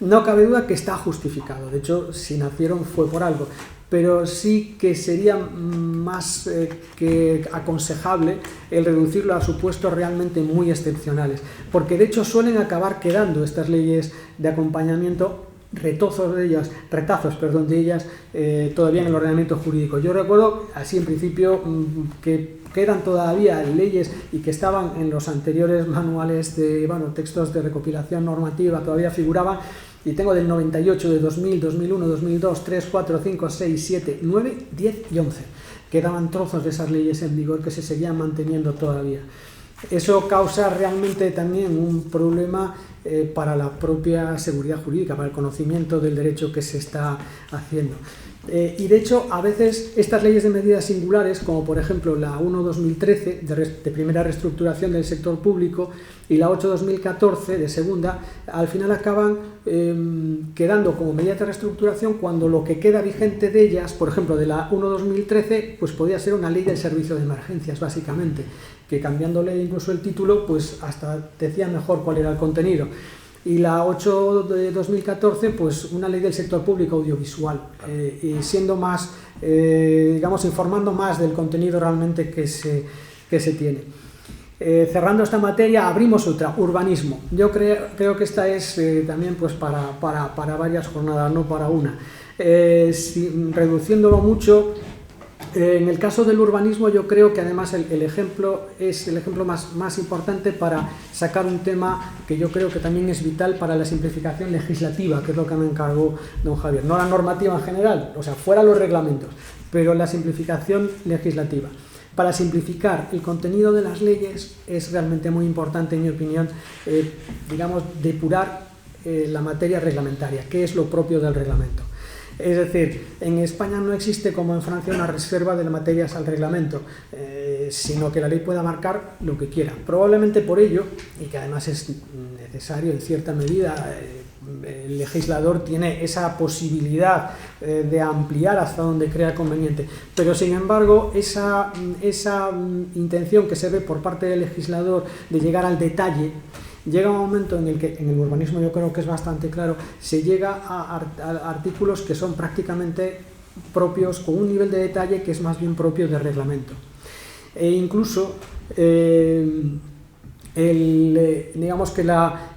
No cabe duda que está justificado, de hecho, si nacieron fue por algo, pero sí que sería más que aconsejable el reducirlo a supuestos realmente muy excepcionales, porque de hecho suelen acabar quedando estas leyes de acompañamiento, retazos de ellas todavía en el ordenamiento jurídico. Yo recuerdo, así en principio, que quedan todavía leyes y que estaban en los anteriores manuales textos de recopilación normativa, todavía figuraban. Y tengo del 98, de 2000, 2001, 2002, 3, 4, 5, 6, 7, 9, 10 y 11. Quedaban trozos de esas leyes en vigor que se seguían manteniendo todavía. Eso causa realmente también un problema para la propia seguridad jurídica, para el conocimiento del derecho que se está haciendo. Y de hecho, a veces estas leyes de medidas singulares, como por ejemplo la 1/2013 de primera reestructuración del sector público y la 8/2014 de segunda, al final acaban quedando como medidas de reestructuración cuando lo que queda vigente de ellas, por ejemplo de la 1/2013, pues podía ser una ley del servicio de emergencias básicamente, que cambiándole incluso el título, pues hasta decía mejor cuál era el contenido. Y la 8 de 2014, pues una ley del sector público audiovisual, y siendo más, digamos, informando más del contenido realmente que se tiene. Cerrando esta materia, abrimos otra, urbanismo. Yo creo que esta es también pues para varias jornadas, no para una. Reduciéndolo mucho, en el caso del urbanismo yo creo que además el ejemplo es el ejemplo más importante para sacar un tema que yo creo que también es vital para la simplificación legislativa, que es lo que me encargó don Javier. No la normativa en general, o sea, fuera los reglamentos, pero la simplificación legislativa. Para simplificar el contenido de las leyes es realmente muy importante, en mi opinión, digamos, depurar la materia reglamentaria, que es lo propio del reglamento. Es decir, en España no existe como en Francia una reserva de materias al reglamento, sino que la ley pueda marcar lo que quiera. Probablemente por ello, y que además es necesario en cierta medida, el legislador tiene esa posibilidad de ampliar hasta donde crea conveniente. Pero sin embargo, esa intención que se ve por parte del legislador de llegar al detalle, llega un momento en el que, en el urbanismo yo creo que es bastante claro, se llega a artículos que son prácticamente propios, con un nivel de detalle que es más bien propio del reglamento. E incluso, digamos que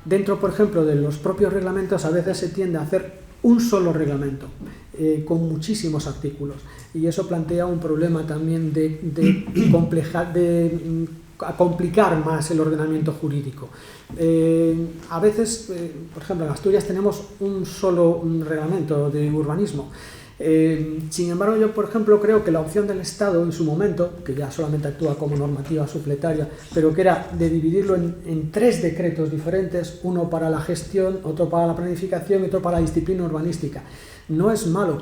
dentro, por ejemplo, de los propios reglamentos, a veces se tiende a hacer un solo reglamento, con muchísimos artículos. Y eso plantea un problema también de complicar más el ordenamiento jurídico. A veces, por ejemplo, en Asturias tenemos un solo reglamento de urbanismo. Sin embargo, yo, por ejemplo, creo que la opción del Estado en su momento, que ya solamente actúa como normativa supletaria, pero que era de dividirlo en 3 decretos diferentes, uno para la gestión, otro para la planificación y otro para la disciplina urbanística. No es malo,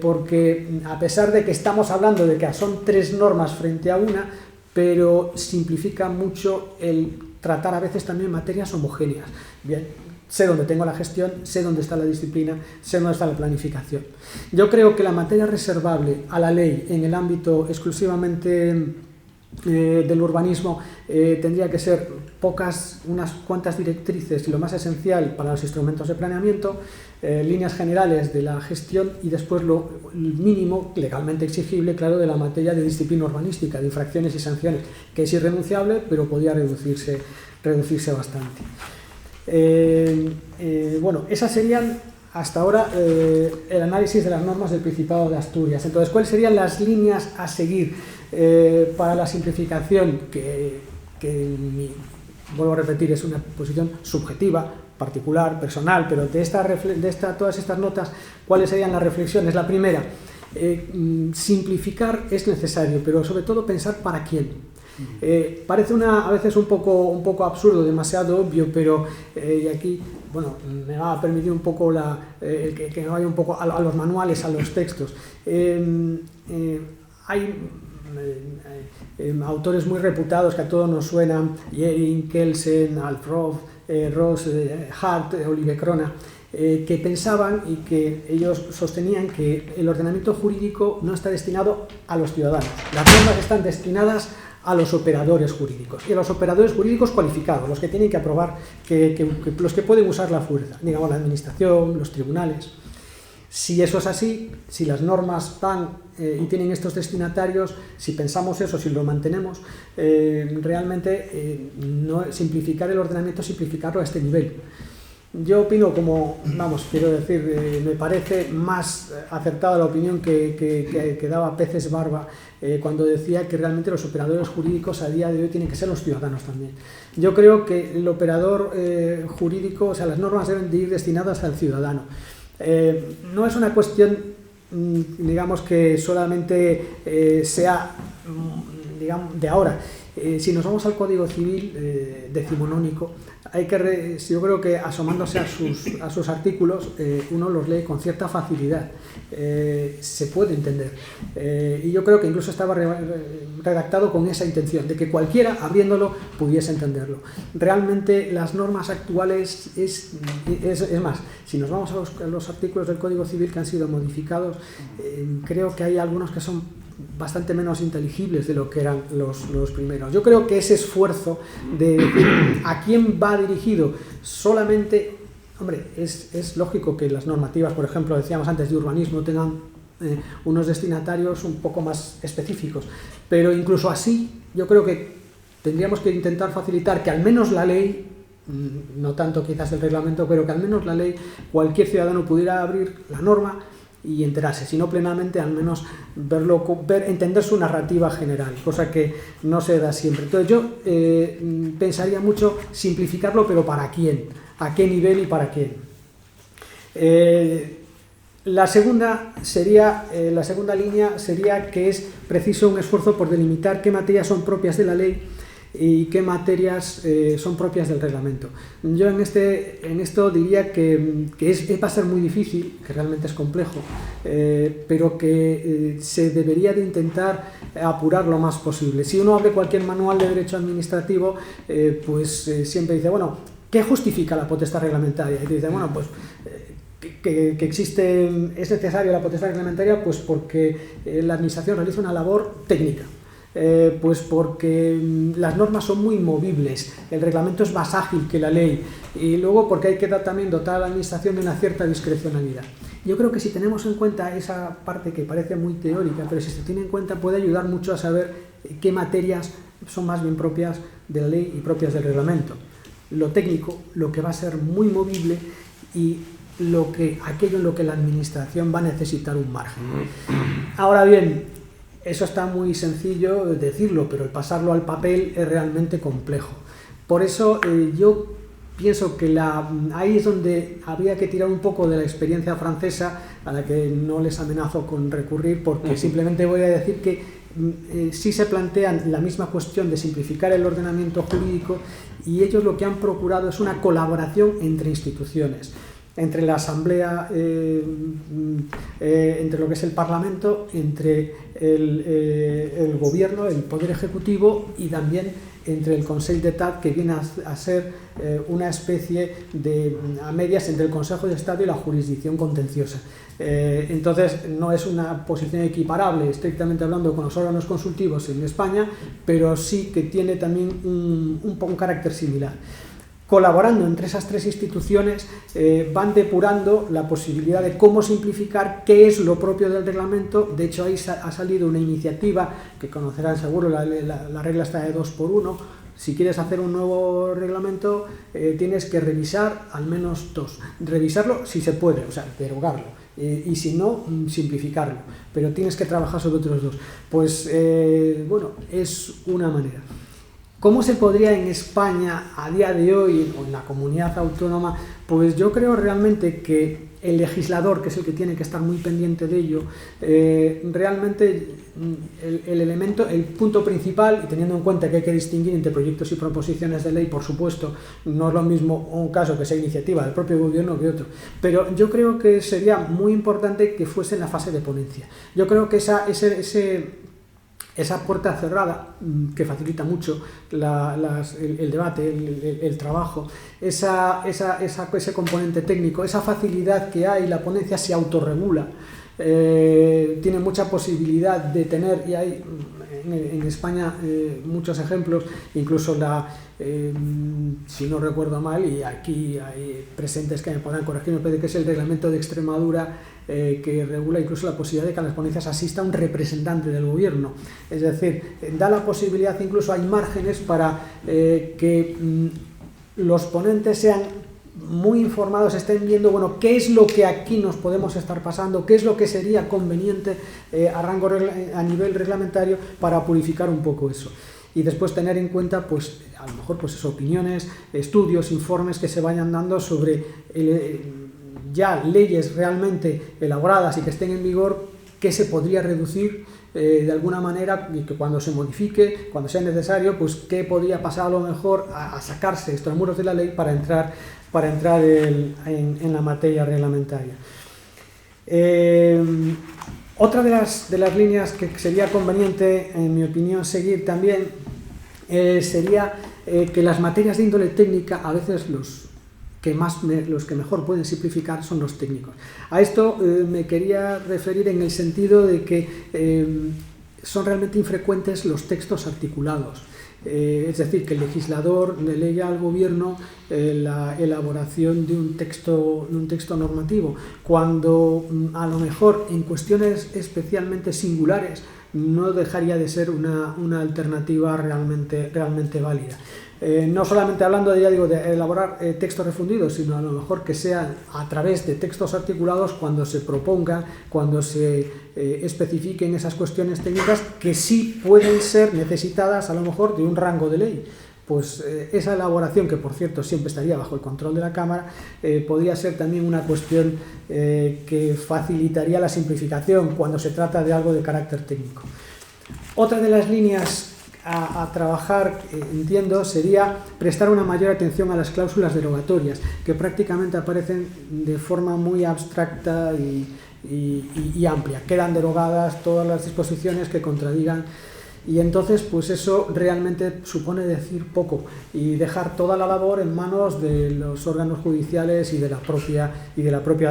porque a pesar de que estamos hablando de que son 3 normas frente a una, pero simplifica mucho el tratar a veces también materias homogéneas. Bien, sé dónde tengo la gestión, sé dónde está la disciplina, sé dónde está la planificación. Yo creo que la materia reservable a la ley en el ámbito exclusivamente del urbanismo tendría que ser unas cuantas directrices y lo más esencial para los instrumentos de planeamiento, líneas generales de la gestión y después lo mínimo legalmente exigible, claro, de la materia de disciplina urbanística, de infracciones y sanciones, que es irrenunciable, pero podría reducirse bastante. Bueno, esas serían hasta ahora el análisis de las normas del Principado de Asturias. Entonces, ¿cuáles serían las líneas a seguir para la simplificación? Vuelvo a repetir, es una posición subjetiva, particular, personal, pero todas estas notas, ¿cuáles serían las reflexiones? La primera, simplificar es necesario, pero sobre todo pensar para quién. Parece a veces un poco absurdo, demasiado obvio, pero y aquí, bueno, me va a permitir un poco que me vaya un poco a los manuales, a los textos. Hay autores muy reputados que a todos nos suenan: Jering, Kelsen, Alfred, Ross, Hart, Olive Crona, que pensaban y que ellos sostenían que el ordenamiento jurídico no está destinado a los ciudadanos. Las normas están destinadas a los operadores jurídicos, y a los operadores jurídicos cualificados, los que tienen que aprobar, los que pueden usar la fuerza, digamos la administración, los tribunales. Si eso es así, si las normas van y tienen estos destinatarios, si pensamos eso, si lo mantenemos, realmente no simplificar el ordenamiento, simplificarlo a este nivel. Yo opino quiero decir, me parece más acertada la opinión que daba Peces Barba cuando decía que realmente los operadores jurídicos a día de hoy tienen que ser los ciudadanos también. Yo creo que el operador jurídico, o sea, las normas deben de ir destinadas al ciudadano. No es una cuestión, digamos, que solamente sea, digamos, de ahora. Si nos vamos al Código Civil decimonónico, yo creo que asomándose a sus artículos, uno los lee con cierta facilidad, se puede entender, y yo creo que incluso estaba redactado con esa intención, de que cualquiera, abriéndolo, pudiese entenderlo. Realmente las normas actuales, es más, si nos vamos a los artículos del Código Civil que han sido modificados, creo que hay algunos que son bastante menos inteligibles de lo que eran los primeros. Yo creo que ese esfuerzo de decir a quién va dirigido solamente, hombre, es lógico que las normativas, por ejemplo, decíamos antes, de urbanismo tengan unos destinatarios un poco más específicos, pero incluso así yo creo que tendríamos que intentar facilitar que al menos la ley, no tanto quizás el reglamento, pero que al menos la ley, cualquier ciudadano pudiera abrir la norma y enterarse, si no plenamente, al menos entender su narrativa general, cosa que no se da siempre. Entonces yo pensaría mucho simplificarlo, pero ¿para quién? ¿A qué nivel y para quién? La segunda línea sería que es preciso un esfuerzo por delimitar qué materias son propias de la ley y qué materias son propias del reglamento. Yo en esto diría que va a ser muy difícil, que realmente es complejo, pero que se debería de intentar apurar lo más posible. Si uno abre cualquier manual de derecho administrativo, siempre dice, bueno, ¿qué justifica la potestad reglamentaria? Y te dice, bueno, pues que es necesaria la potestad reglamentaria pues porque la administración realiza una labor técnica. Pues porque las normas son muy movibles, el reglamento es más ágil que la ley, y luego porque hay que también dotar a la administración de una cierta discrecionalidad. Yo creo que si tenemos en cuenta esa parte que parece muy teórica, pero si se tiene en cuenta puede ayudar mucho a saber qué materias son más bien propias de la ley y propias del reglamento. Lo técnico, lo que va a ser muy movible, y aquello en lo que la administración va a necesitar un margen. Ahora bien, eso está muy sencillo decirlo, pero el pasarlo al papel es realmente complejo. Por eso yo pienso que ahí es donde habría que tirar un poco de la experiencia francesa, a la que no les amenazo con recurrir, porque simplemente voy a decir que sí se plantean la misma cuestión de simplificar el ordenamiento jurídico, y ellos lo que han procurado es una colaboración entre instituciones, entre la Asamblea, entre lo que es el Parlamento, entre el Gobierno, el Poder Ejecutivo, y también entre el Conseil d'État, que viene a ser una especie de a medias entre el Consejo de Estado y la jurisdicción contenciosa. Entonces no es una posición equiparable, estrictamente hablando, con los órganos consultivos en España, pero sí que tiene también un carácter similar. Colaborando entre esas tres instituciones, van depurando la posibilidad de cómo simplificar qué es lo propio del reglamento. De hecho, ahí ha salido una iniciativa que conocerán seguro, la regla está de 2x1. Si quieres hacer un nuevo reglamento, tienes que revisar al menos 2. Revisarlo si se puede, o sea, derogarlo. Y si no, simplificarlo. Pero tienes que trabajar sobre otros 2. Pues, bueno, es una manera. ¿Cómo se podría en España a día de hoy, o en la comunidad autónoma? Pues yo creo realmente que el legislador, que es el que tiene que estar muy pendiente de ello, realmente el punto principal, y teniendo en cuenta que hay que distinguir entre proyectos y proposiciones de ley, por supuesto, no es lo mismo un caso que sea iniciativa del propio gobierno que otro, pero yo creo que sería muy importante que fuese en la fase de ponencia. Yo creo que esa puerta cerrada, que facilita mucho el debate, el trabajo, ese componente técnico, esa facilidad que hay, la ponencia se autorregula, tiene mucha posibilidad de tener, y hay en España muchos ejemplos, incluso si no recuerdo mal, y aquí hay presentes que me podrán corregir, me parece que es el reglamento de Extremadura, que regula incluso la posibilidad de que a las ponencias asista un representante del gobierno. Es decir, da la posibilidad, incluso hay márgenes para que los ponentes sean muy informados, estén viendo, bueno, qué es lo que aquí nos podemos estar pasando, qué es lo que sería conveniente a nivel reglamentario para purificar un poco eso. Y después tener en cuenta, pues, a lo mejor, pues, opiniones, estudios, informes que se vayan dando sobre ya leyes realmente elaboradas y que estén en vigor, qué se podría reducir, de alguna manera, y que cuando se modifique, cuando sea necesario, pues qué podría pasar a lo mejor a sacarse estos muros de la ley para entrar en la materia reglamentaria. Otra de las líneas que sería conveniente, en mi opinión, seguir también sería que las materias de índole técnica, a veces los que mejor pueden simplificar son los técnicos. A esto me quería referir en el sentido de que son realmente infrecuentes los textos articulados. Es decir, que el legislador delega al gobierno la elaboración de un texto normativo, cuando a lo mejor en cuestiones especialmente singulares no dejaría de ser una alternativa realmente válida. No solamente hablando de elaborar textos refundidos, sino a lo mejor que sean a través de textos articulados cuando se proponga, cuando se especifiquen esas cuestiones técnicas que sí pueden ser necesitadas a lo mejor de un rango de ley. Pues esa elaboración, que por cierto siempre estaría bajo el control de la Cámara, podría ser también una cuestión que facilitaría la simplificación cuando se trata de algo de carácter técnico. Otra de las líneas a trabajar, entiendo, sería prestar una mayor atención a las cláusulas derogatorias, que prácticamente aparecen de forma muy abstracta y amplia. Quedan derogadas todas las disposiciones que contradigan, y entonces pues eso realmente supone decir poco y dejar toda la labor en manos de los órganos judiciales y de la propia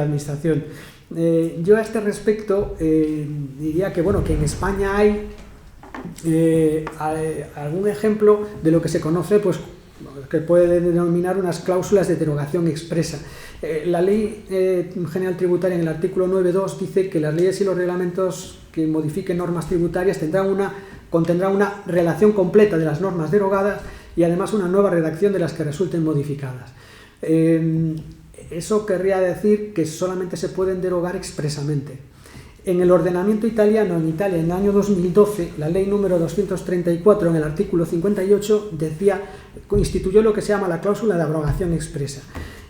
administración. Yo a este respecto diría que en España hay algún ejemplo de lo que se conoce, pues que puede denominar unas cláusulas de derogación expresa. La Ley General Tributaria, en el artículo 9.2, dice que las leyes y los reglamentos que modifiquen normas tributarias contendrán una relación completa de las normas derogadas y además una nueva redacción de las que resulten modificadas. Eso querría decir que solamente se pueden derogar expresamente. En el ordenamiento italiano, en Italia, en el año 2012, la ley número 234, en el artículo 58, instituyó lo que se llama la cláusula de abrogación expresa.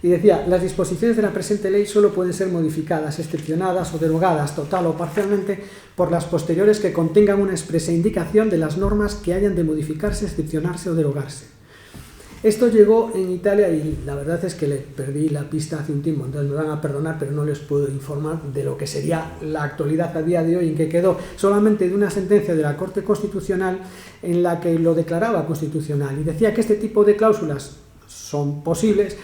Y decía: las disposiciones de la presente ley solo pueden ser modificadas, excepcionadas o derogadas, total o parcialmente, por las posteriores que contengan una expresa indicación de las normas que hayan de modificarse, excepcionarse o derogarse. Esto llegó en Italia y la verdad es que le perdí la pista hace un tiempo, entonces me van a perdonar, pero no les puedo informar de lo que sería la actualidad a día de hoy, en que quedó solamente de una sentencia de la Corte Constitucional en la que lo declaraba constitucional y decía que este tipo de cláusulas son posibles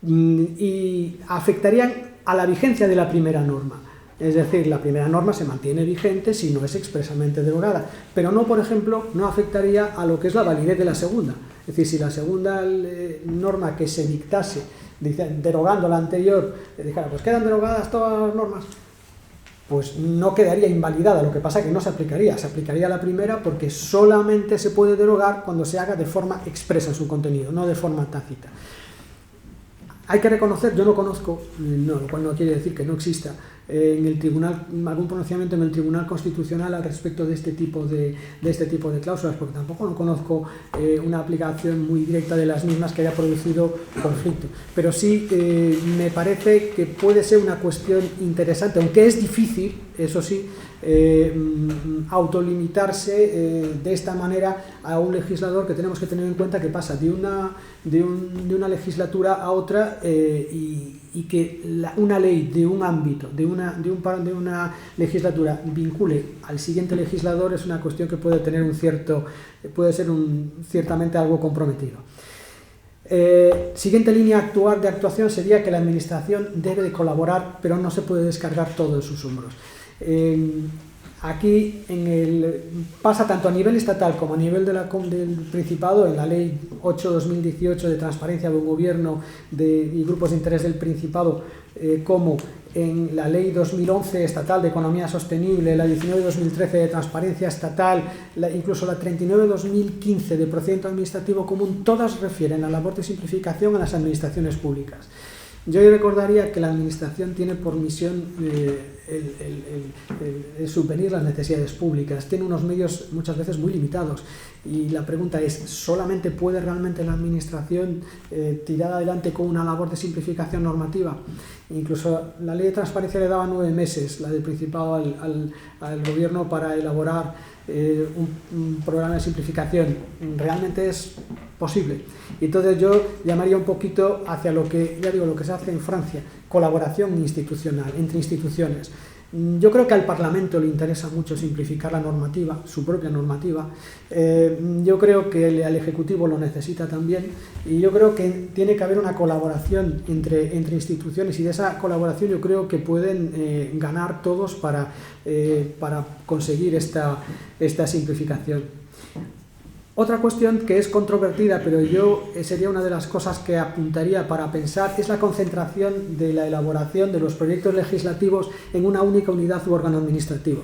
y afectarían a la vigencia de la primera norma. Es decir, la primera norma se mantiene vigente si no es expresamente derogada, pero no, por ejemplo, no afectaría a lo que es la validez de la segunda. Es decir, si la segunda norma que se dictase, derogando la anterior, dijera, pues quedan derogadas todas las normas, pues no quedaría invalidada. Lo que pasa es que no se aplicaría la primera, porque solamente se puede derogar cuando se haga de forma expresa en su contenido, no de forma tácita. Hay que reconocer, yo no conozco, lo cual no quiere decir que no exista en el tribunal algún pronunciamiento en el Tribunal Constitucional al respecto de este tipo de cláusulas, porque tampoco no conozco una aplicación muy directa de las mismas que haya producido conflicto. Pero sí me parece que puede ser una cuestión interesante, aunque es difícil, eso sí, autolimitarse de esta manera a un legislador, que tenemos que tener en cuenta que pasa de una legislatura a otra y que una ley de un ámbito, de una legislatura vincule al siguiente legislador es una cuestión que puede tener puede ser ciertamente algo comprometido. Siguiente línea de actuación sería que la administración debe de colaborar, pero no se puede descargar todo en sus hombros. Aquí pasa tanto a nivel estatal como a nivel del Principado, en la Ley 8/2018 de Transparencia, Buen Gobierno y Grupos de Interés del Principado, como en la Ley 2011 estatal de Economía Sostenible, la 19/2013 de Transparencia Estatal, incluso la 39/2015 de Procedimiento Administrativo Común, todas refieren a la labor de simplificación a las administraciones públicas. Yo recordaría que la Administración tiene por misión el subvenir las necesidades públicas. Tiene unos medios muchas veces muy limitados y la pregunta es, ¿solamente puede realmente la Administración tirar adelante con una labor de simplificación normativa? Incluso la Ley de Transparencia le daba 9 meses, la del Principado, al Gobierno para elaborar un programa de simplificación. ¿Realmente es posible? Entonces yo llamaría un poquito hacia lo que, ya digo, lo que se hace en Francia, colaboración institucional, entre instituciones. Yo creo que al Parlamento le interesa mucho simplificar la normativa, su propia normativa. Yo creo que al Ejecutivo lo necesita también y yo creo que tiene que haber una colaboración entre instituciones y de esa colaboración yo creo que pueden ganar todos para conseguir esta simplificación. Otra cuestión que es controvertida, pero yo sería una de las cosas que apuntaría para pensar, es la concentración de la elaboración de los proyectos legislativos en una única unidad u órgano administrativo.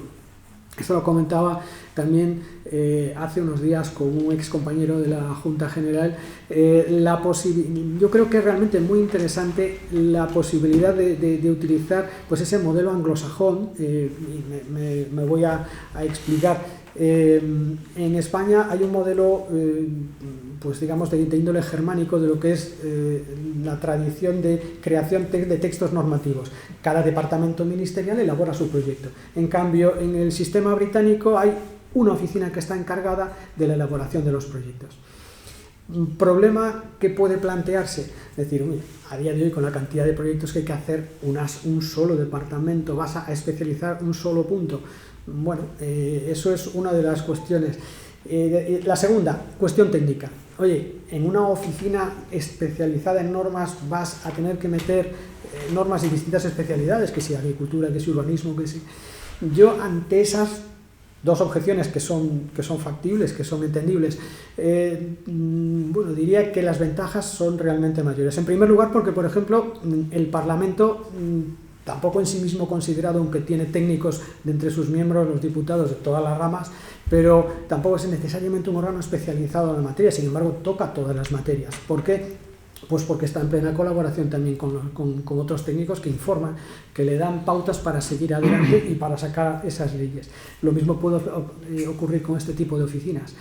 Esto lo comentaba también hace unos días con un ex compañero de la Junta General. Yo creo que es realmente muy interesante la posibilidad de utilizar pues, ese modelo anglosajón, y me voy a explicar. En España hay un modelo pues digamos de índole germánico de lo que es la tradición de creación de textos normativos. Cada departamento ministerial elabora su proyecto. En cambio, en el sistema británico hay una oficina que está encargada de la elaboración de los proyectos. Un problema que puede plantearse, es decir, a día de hoy con la cantidad de proyectos que hay que hacer, un solo departamento, vas a especializar un solo punto. Bueno, eso es una de las cuestiones. La segunda, cuestión técnica. Oye, en una oficina especializada en normas vas a tener que meter normas de distintas especialidades, que si agricultura, que si urbanismo, que si... Yo ante esas dos objeciones que son factibles, que son entendibles, bueno, diría que las ventajas son realmente mayores. En primer lugar porque, por ejemplo, el Parlamento tampoco en sí mismo considerado, aunque tiene técnicos de entre sus miembros, los diputados de todas las ramas, pero tampoco es necesariamente un órgano especializado en la materia, sin embargo toca todas las materias. ¿Por qué? Pues porque está en plena colaboración también con otros técnicos que informan, que le dan pautas para seguir adelante y para sacar esas leyes. Lo mismo puede ocurrir con este tipo de oficinas.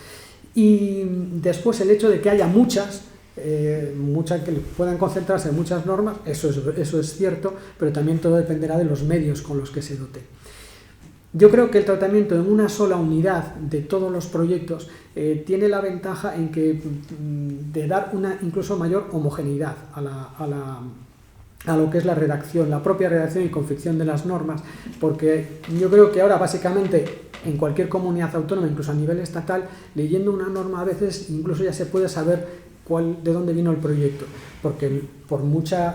Y después el hecho de que haya muchas que puedan concentrarse en muchas normas, eso es cierto, pero también todo dependerá de los medios con los que se dote. Yo creo que el tratamiento en una sola unidad de todos los proyectos tiene la ventaja en que de dar una incluso mayor homogeneidad a lo que es la redacción, la propia redacción y confección de las normas, porque yo creo que ahora básicamente en cualquier comunidad autónoma, incluso a nivel estatal, leyendo una norma a veces incluso ya se puede saber de dónde vino el proyecto, porque por mucha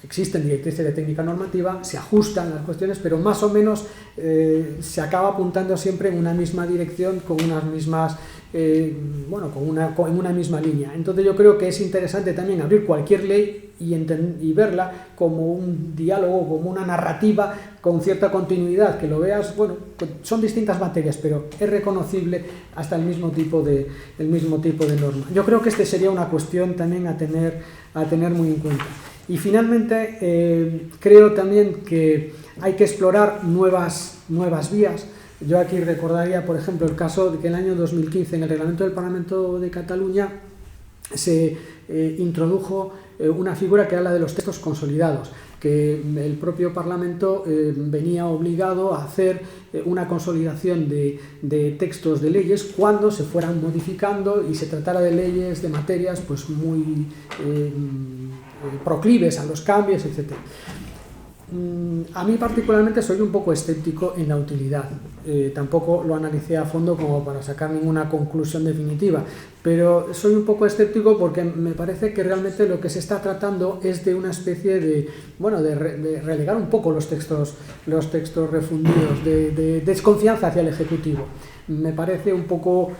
existen directrices de técnica normativa, se ajustan las cuestiones, pero más o menos se acaba apuntando siempre en una misma dirección, con unas mismas, en una misma línea. Entonces yo creo que es interesante también abrir cualquier ley y verla como un diálogo, como una narrativa con cierta continuidad, que lo veas, bueno, son distintas materias, pero es reconocible hasta el mismo tipo de norma. Yo creo que este sería una cuestión también a tener muy en cuenta. Y finalmente creo también que hay que explorar nuevas vías. Yo aquí recordaría, por ejemplo, el caso de que en el año 2015 en el reglamento del Parlamento de Cataluña se introdujo una figura que era la de los textos consolidados, que el propio Parlamento venía obligado a hacer una consolidación de textos de leyes cuando se fueran modificando y se tratara de leyes de materias pues muy proclives a los cambios, etc. A mí particularmente soy un poco escéptico en la utilidad, tampoco lo analicé a fondo como para sacar ninguna conclusión definitiva, pero soy un poco escéptico porque me parece que realmente lo que se está tratando es de una especie de relegar un poco los textos refundidos, de desconfianza hacia el Ejecutivo. Me parece un poco,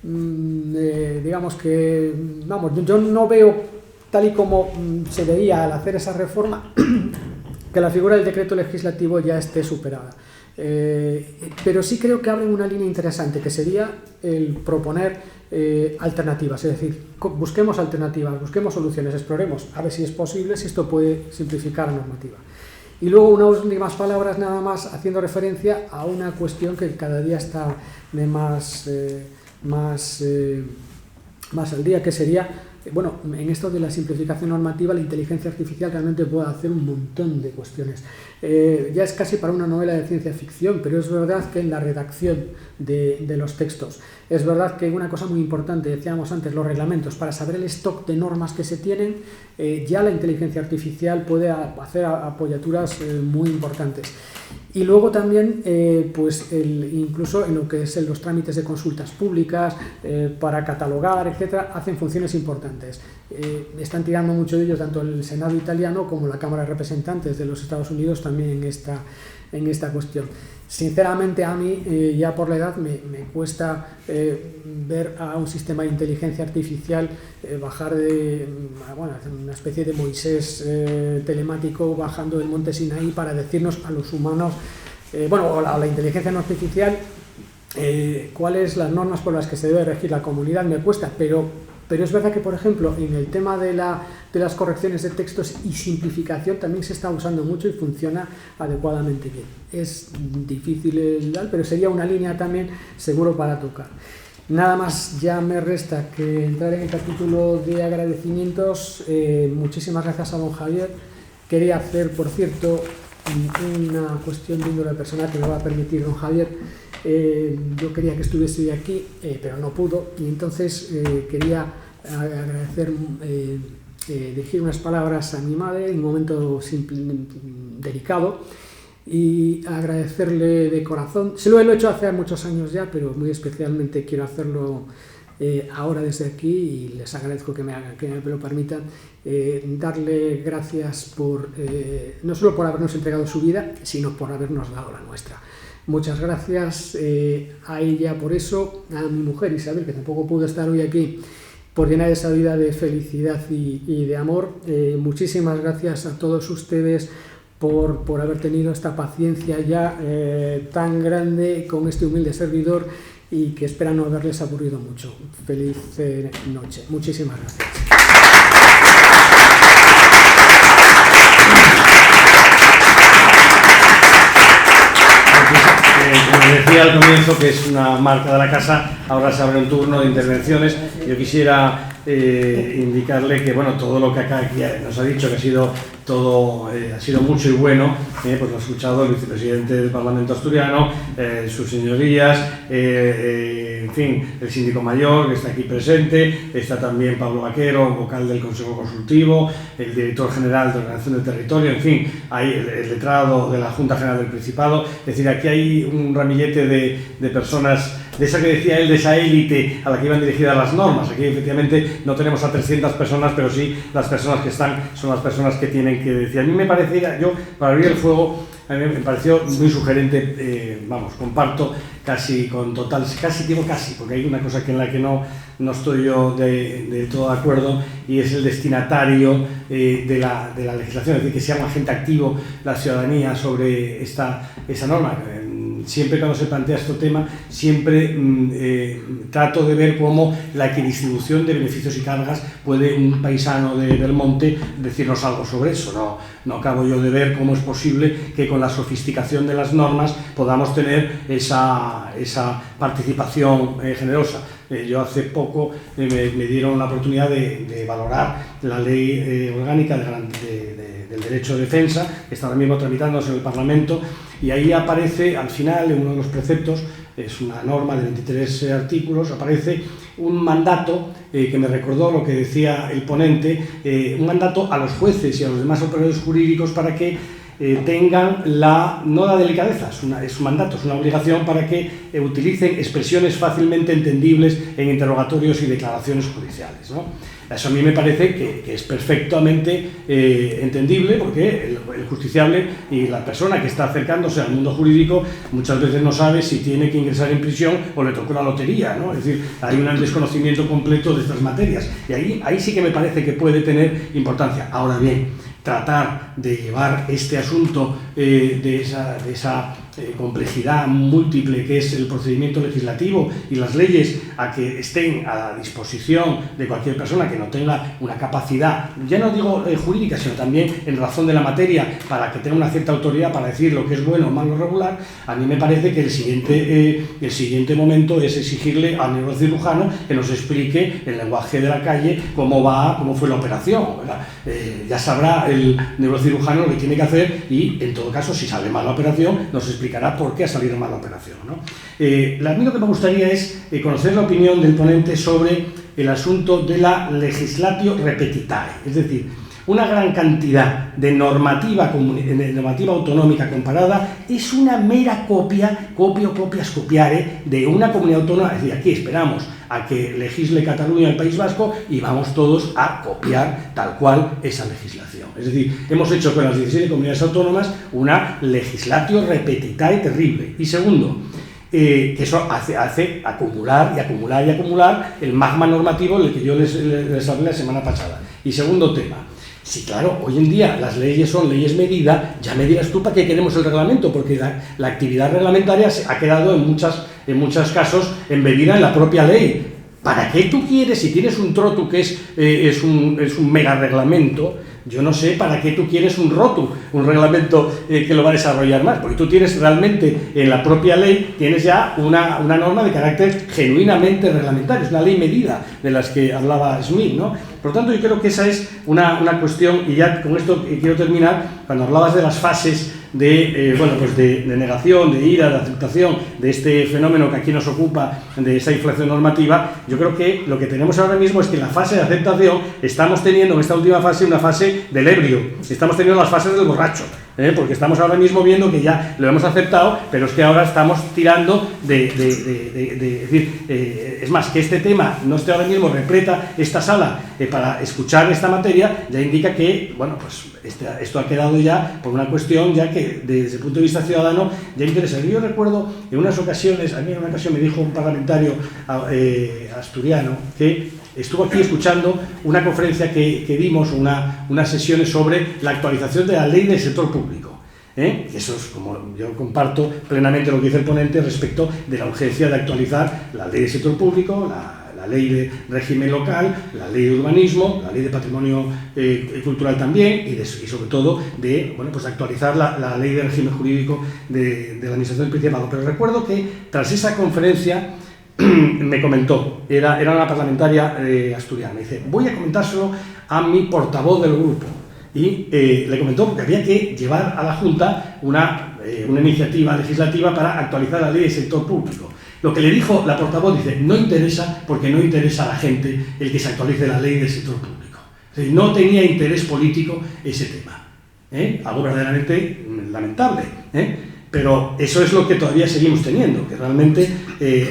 digamos que, yo no veo, tal y como se veía al hacer esa reforma, que la figura del decreto legislativo ya esté superada. Pero sí creo que abren una línea interesante, que sería el proponer alternativas, es decir, busquemos alternativas, busquemos soluciones, exploremos a ver si es posible, si esto puede simplificar la normativa. Y luego unas últimas palabras nada más haciendo referencia a una cuestión que cada día está de más al día, que sería, bueno, en esto de la simplificación normativa, la inteligencia artificial realmente puede hacer un montón de cuestiones. Ya es casi para una novela de ciencia ficción, pero es verdad que en la redacción de los textos, es verdad que una cosa muy importante, decíamos antes, los reglamentos, para saber el stock de normas que se tienen, ya la inteligencia artificial puede hacer apoyaturas muy importantes. Y luego también, pues incluso en lo que es en los trámites de consultas públicas, para catalogar, etcétera, hacen funciones importantes. Están tirando mucho de ellos, tanto el Senado italiano como la Cámara de Representantes de los Estados Unidos también en esta cuestión. Sinceramente, a mí, ya por la edad, me cuesta ver a un sistema de inteligencia artificial bajar de, bueno, una especie de Moisés telemático bajando del monte Sinaí para decirnos a los humanos, bueno, a la inteligencia no artificial, cuáles las normas por las que se debe regir la comunidad. Me cuesta, pero es verdad que, por ejemplo, en el tema de las correcciones de textos y simplificación también se está usando mucho y funciona adecuadamente bien. Es difícil, pero sería una línea también seguro para tocar. Nada más, ya me resta que entrar en el capítulo de agradecimientos. Muchísimas gracias a don Javier. Quería hacer, por cierto, una cuestión de índole personal que me va a permitir don Javier. Yo quería que estuviese hoy aquí, pero no pudo, y entonces quería agradecer, dirigir unas palabras a mi madre en un momento delicado, y agradecerle de corazón. Se lo he hecho hace muchos años ya, pero muy especialmente quiero hacerlo ahora desde aquí, y les agradezco que me lo permitan, darle gracias por no solo por habernos entregado su vida, sino por habernos dado la nuestra. Muchas gracias a ella por eso, a mi mujer Isabel, que tampoco pudo estar hoy aquí, por llenar esa vida de felicidad y de amor. Muchísimas gracias a todos ustedes por haber tenido esta paciencia ya tan grande con este humilde servidor, y que espero no haberles aburrido mucho. Feliz noche. Muchísimas gracias. Como decía al comienzo, que es una marca de la casa, ahora se abre un turno de intervenciones. Yo quisiera indicarle que, bueno, todo lo que acá nos ha dicho, que ha sido todo, ha sido mucho y bueno, pues lo ha escuchado el vicepresidente del Parlamento asturiano, sus señorías, en fin, el síndico mayor que está aquí presente, está también Pablo Vaquero, vocal del Consejo Consultivo, el director general de Ordenación del Territorio, en fin, hay el letrado de la Junta General del Principado. Es decir, aquí hay un ramillete de personas, de esa que decía él, de esa élite a la que iban dirigidas las normas. Aquí efectivamente no tenemos a 300 personas, pero sí las personas que están son las personas que tienen que decir. A mí me parecía, yo para abrir el fuego, a mí me pareció muy sugerente, comparto casi con total, casi digo casi, porque hay una cosa en la que no estoy yo de todo de acuerdo, y es el destinatario de la legislación, es decir, que sea un agente activo la ciudadanía sobre esa norma. Siempre cuando se plantea este tema, siempre trato de ver cómo la equidistribución de beneficios y cargas puede un paisano del monte decirnos algo sobre eso. No acabo yo de ver cómo es posible que con la sofisticación de las normas podamos tener esa participación generosa. Yo hace poco me dieron la oportunidad de valorar la ley orgánica del derecho de defensa, que está ahora mismo tramitándose en el Parlamento, y ahí aparece al final, en uno de los preceptos, es una norma de 23 artículos, aparece un mandato que me recordó lo que decía el ponente, un mandato a los jueces y a los demás operadores jurídicos para que tengan no la delicadeza, es un mandato, es una obligación para que utilicen expresiones fácilmente entendibles en interrogatorios y declaraciones judiciales, ¿no? Eso a mí me parece que es perfectamente entendible, porque el justiciable y la persona que está acercándose al mundo jurídico muchas veces no sabe si tiene que ingresar en prisión o le tocó la lotería, ¿no? Es decir, hay un desconocimiento completo de estas materias, y ahí sí que me parece que puede tener importancia. Ahora bien, tratar de llevar este asunto de esa complejidad múltiple que es el procedimiento legislativo y las leyes a que estén a la disposición de cualquier persona que no tenga una capacidad, ya no digo jurídica, sino también en razón de la materia, para que tenga una cierta autoridad para decir lo que es bueno o malo regular. A mí me parece que el siguiente momento es exigirle al neurocirujano que nos explique el lenguaje de la calle cómo fue la operación, ¿verdad? Ya sabrá el neurocirujano lo que tiene que hacer y, en todo caso, si sale mal la operación, nos explicará por qué ha salido mal la operación, ¿no? A mí lo que me gustaría es conocer la opinión del ponente sobre el asunto de la legislatio repetitae, es decir, una gran cantidad de normativa autonómica comparada es una mera copias copiare de una comunidad autónoma. Es decir, aquí esperamos a que legisle Cataluña y el País Vasco y vamos todos a copiar tal cual esa legislación. Es decir, hemos hecho con las 17 comunidades autónomas una legislatio repetitae terrible. Y segundo, que eso hace acumular el magma normativo del que yo les hablé la semana pasada. Y segundo tema, sí, claro, hoy en día las leyes son leyes medida, ya me dirás tú para qué queremos el reglamento, porque la actividad reglamentaria ha quedado en muchos casos embebida en la propia ley. ¿Para qué tú quieres, si tienes un trotu que es un mega reglamento? Yo no sé para qué tú quieres un ROTU, un reglamento que lo va a desarrollar más, porque tú tienes realmente en la propia ley, tienes ya una norma de carácter genuinamente reglamentario, es una ley medida de las que hablaba Smith, ¿no? Por lo tanto, yo creo que esa es una cuestión, y ya con esto quiero terminar, cuando hablabas de las fases de negación, de ira, de aceptación de este fenómeno que aquí nos ocupa, de esa inflación normativa. Yo creo que lo que tenemos ahora mismo es que en la fase de aceptación estamos teniendo en esta última fase una fase del ebrio, estamos teniendo las fases del borracho, porque estamos ahora mismo viendo que ya lo hemos aceptado, pero es que ahora estamos tirando es decir, es más, que este tema no esté ahora mismo repleta esta sala para escuchar esta materia, ya indica que, bueno, pues esto ha quedado ya por una cuestión ya que desde el punto de vista ciudadano ya interesa. Yo recuerdo en unas ocasiones, a mí en una ocasión me dijo un parlamentario asturiano que estuvo aquí escuchando una conferencia que dimos, unas sesiones sobre la actualización de la ley del sector público. Que eso es como yo comparto plenamente lo que dice el ponente respecto de la urgencia de actualizar la ley del sector público, la ley de régimen local, la ley de urbanismo, la ley de patrimonio cultural también y sobre todo de actualizar la ley de régimen jurídico de la administración del Principado. Pero recuerdo que tras esa conferencia me comentó, era una parlamentaria asturiana, me dice, voy a comentárselo a mi portavoz del grupo. Y le comentó porque había que llevar a la Junta una iniciativa legislativa para actualizar la ley del sector público. Lo que le dijo la portavoz, dice, no interesa porque no interesa a la gente el que se actualice la ley del sector público. Es decir, no tenía interés político ese tema. Algo verdaderamente lamentable. Pero eso es lo que todavía seguimos teniendo, que realmente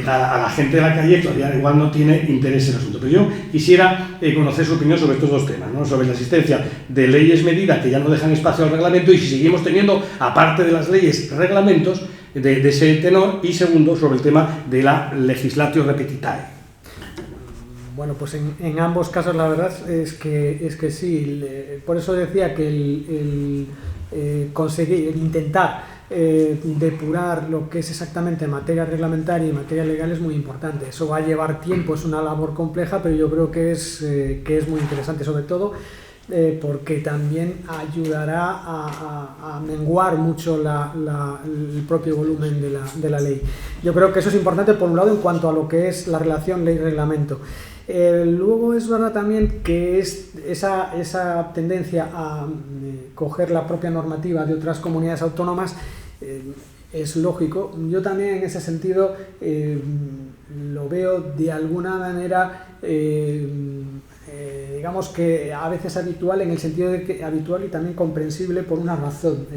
a la gente de la calle todavía igual no tiene interés en el asunto. Pero yo quisiera conocer su opinión sobre estos dos temas, ¿no? Sobre la existencia de leyes medida que ya no dejan espacio al reglamento y si seguimos teniendo, aparte de las leyes, reglamentos de ese tenor, y segundo, sobre el tema de la legislatio repetitae. Bueno, pues en ambos casos la verdad es que sí. Por eso decía que el intentar depurar lo que es exactamente materia reglamentaria y materia legal es muy importante. Eso va a llevar tiempo, es una labor compleja, pero yo creo que es muy interesante, sobre todo porque también ayudará a menguar mucho el propio volumen de la ley. Yo creo que eso es importante por un lado en cuanto a lo que es la relación ley-reglamento. Luego es verdad también que esa tendencia a coger la propia normativa de otras comunidades autónomas es lógico. Yo también en ese sentido lo veo de alguna manera digamos que a veces habitual, en el sentido de que habitual y también comprensible por una razón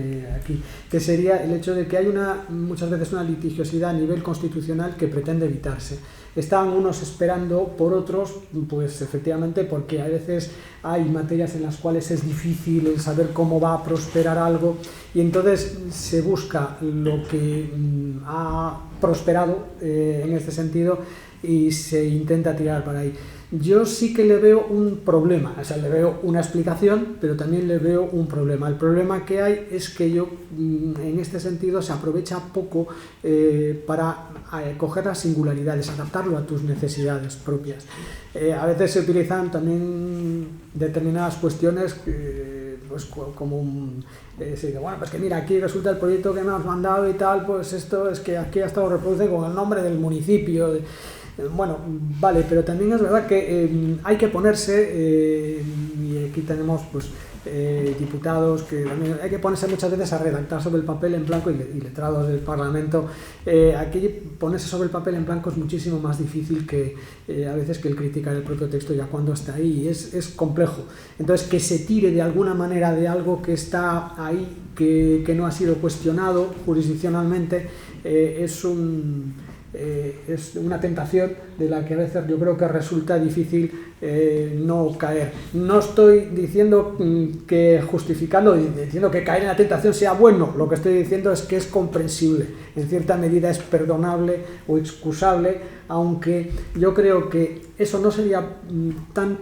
aquí, que sería el hecho de que hay muchas veces una litigiosidad a nivel constitucional que pretende evitarse. Están unos esperando por otros, pues efectivamente, porque a veces hay materias en las cuales es difícil saber cómo va a prosperar algo y entonces se busca lo que ha prosperado en este sentido y se intenta tirar para ahí. Yo sí que le veo un problema, o sea, le veo una explicación, pero también le veo un problema. El problema que hay es que yo, en este sentido, se aprovecha poco para coger las singularidades, adaptarlo a tus necesidades propias. A veces se utilizan también determinadas cuestiones pues como se dice, bueno, pues que mira, aquí resulta el proyecto que me has mandado y tal, pues esto es que aquí hasta lo reproduce con el nombre del municipio. Bueno, vale, pero también es verdad que hay que ponerse, y aquí tenemos pues diputados que también hay que ponerse muchas veces a redactar sobre el papel en blanco y letrados del Parlamento. Aquí ponerse sobre el papel en blanco es muchísimo más difícil que a veces que el criticar el propio texto ya cuando está ahí. Es complejo. Entonces, que se tire de alguna manera de algo que está ahí, que no ha sido cuestionado jurisdiccionalmente, es una tentación de la que a veces yo creo que resulta difícil no caer. No estoy diciendo que justificando, diciendo que caer en la tentación sea bueno, lo que estoy diciendo es que es comprensible, en cierta medida es perdonable o excusable, aunque yo creo que eso no sería tan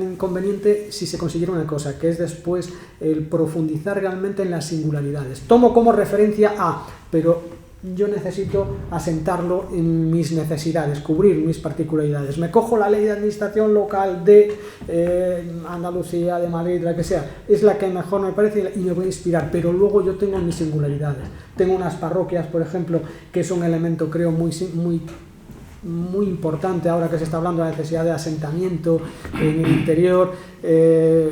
inconveniente si se consiguiera una cosa, que es después el profundizar realmente en las singularidades. Tomo como referencia A, pero yo necesito asentarlo en mis necesidades, cubrir mis particularidades. Me cojo la ley de administración local de Andalucía, de Madrid, la que sea, es la que mejor me parece y me voy a inspirar, pero luego yo tengo mis singularidades. Tengo unas parroquias, por ejemplo, que es un elemento, creo, muy importante ahora que se está hablando de la necesidad de asentamiento en el interior,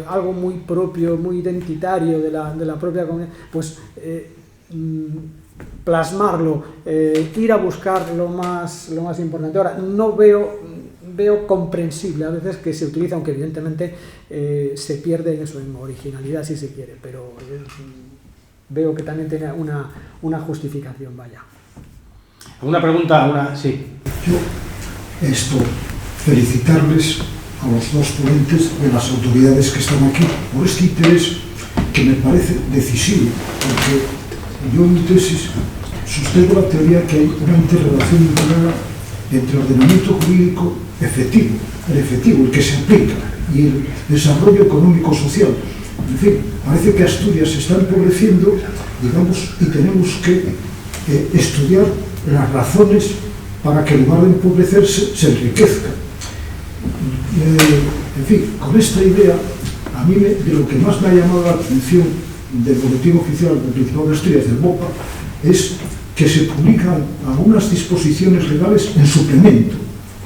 algo muy propio, muy identitario de la propia comunidad, pues plasmarlo, ir a buscar lo más importante. Ahora, no veo comprensible a veces que se utiliza, aunque evidentemente se pierde en eso, en originalidad si se quiere, pero veo que también tiene una justificación, vaya. ¿Alguna pregunta? Sí. Yo, felicitarles a los dos ponentes de las autoridades que están aquí por este interés que me parece decisivo, porque yo en mi tesis sostengo la teoría que hay una interrelación muy clara entre el ordenamiento jurídico efectivo, el que se aplica, y el desarrollo económico-social. En fin, parece que Asturias se está empobreciendo, digamos, y tenemos que estudiar las razones para que en lugar de empobrecerse se enriquezca. En fin, con esta idea, a mí de lo que más me ha llamado la atención del Boletín Oficial del Principado de Asturias, del BOPA, es que se publican algunas disposiciones legales en suplemento.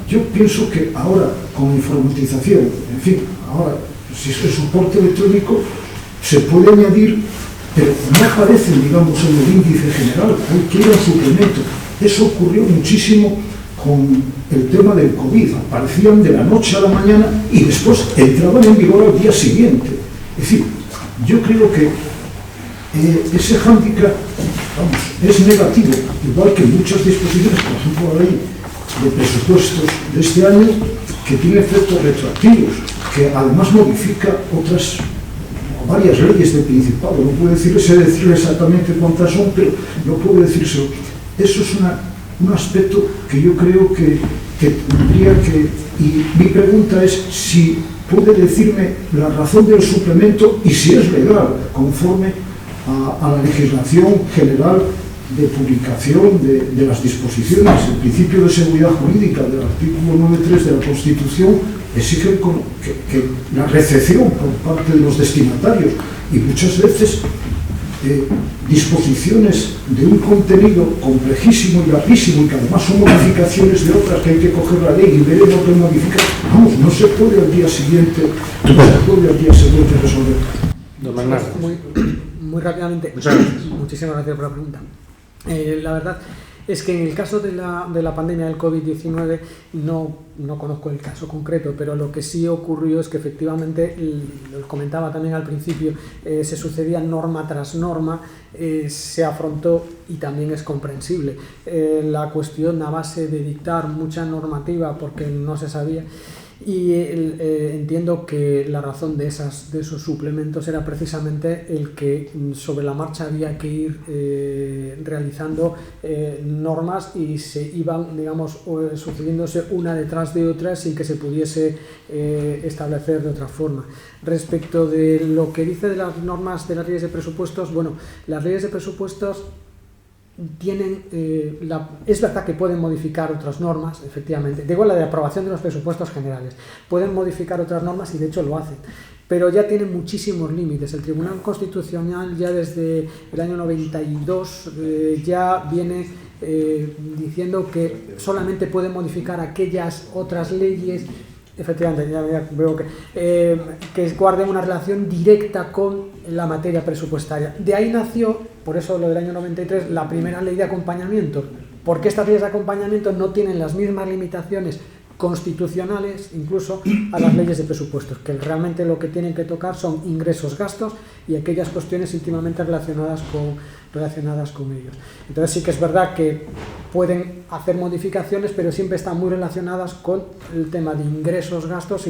Yo pienso que ahora, con la informatización, en fin, ahora, si es el soporte electrónico, se puede añadir, pero no aparecen, digamos, en el índice general, hay que ir al suplemento. Eso ocurrió muchísimo con el tema del COVID, aparecían de la noche a la mañana y después entraban en vigor al día siguiente. Es decir, yo creo que ese hándicap, es negativo, igual que muchas disposiciones, por ejemplo la ley de presupuestos de este año, que tiene efectos retroactivos, que además modifica varias leyes del Principado. No puedo decir exactamente cuántas son, pero no puedo decírselo. Eso es un aspecto que yo creo que tendría que... Y mi pregunta es si puede decirme la razón del suplemento y si es legal, conforme a la legislación general de publicación de las disposiciones. El principio de seguridad jurídica del artículo 9.3 de la Constitución exige que la recepción por parte de los destinatarios, y muchas veces disposiciones de un contenido complejísimo y larguísimo, y que además son modificaciones de otras que hay que coger la ley y ver el orden modificado. Vamos, no se puede al día siguiente resolver. Don Bernardo. Muy rápidamente, muchísimas gracias por la pregunta. La verdad es que en el caso de la pandemia del COVID-19 no conozco el caso concreto, pero lo que sí ocurrió es que efectivamente, lo comentaba también al principio, se sucedía norma tras norma, se afrontó y también es comprensible. La cuestión a base de dictar mucha normativa porque no se sabía, Y entiendo que la razón de esos suplementos era precisamente el que sobre la marcha había que ir realizando normas y se iban, digamos, sucediéndose una detrás de otra sin que se pudiese establecer de otra forma. Respecto de lo que dice de las normas de las leyes de presupuestos, bueno, las leyes de presupuestos tienen, es verdad que pueden modificar otras normas, efectivamente, digo la de aprobación de los presupuestos generales, pueden modificar otras normas y de hecho lo hacen, pero ya tienen muchísimos límites. El Tribunal Constitucional ya desde el año 92 ya viene diciendo que solamente pueden modificar aquellas otras leyes, efectivamente, ya veo que guarden una relación directa con la materia presupuestaria. De ahí nació, por eso lo del año 93, la primera ley de acompañamiento, porque estas leyes de acompañamiento no tienen las mismas limitaciones constitucionales incluso a las leyes de presupuestos, que realmente lo que tienen que tocar son ingresos, gastos y aquellas cuestiones íntimamente relacionadas con ellos. Entonces sí que es verdad que pueden hacer modificaciones, pero siempre están muy relacionadas con el tema de ingresos, gastos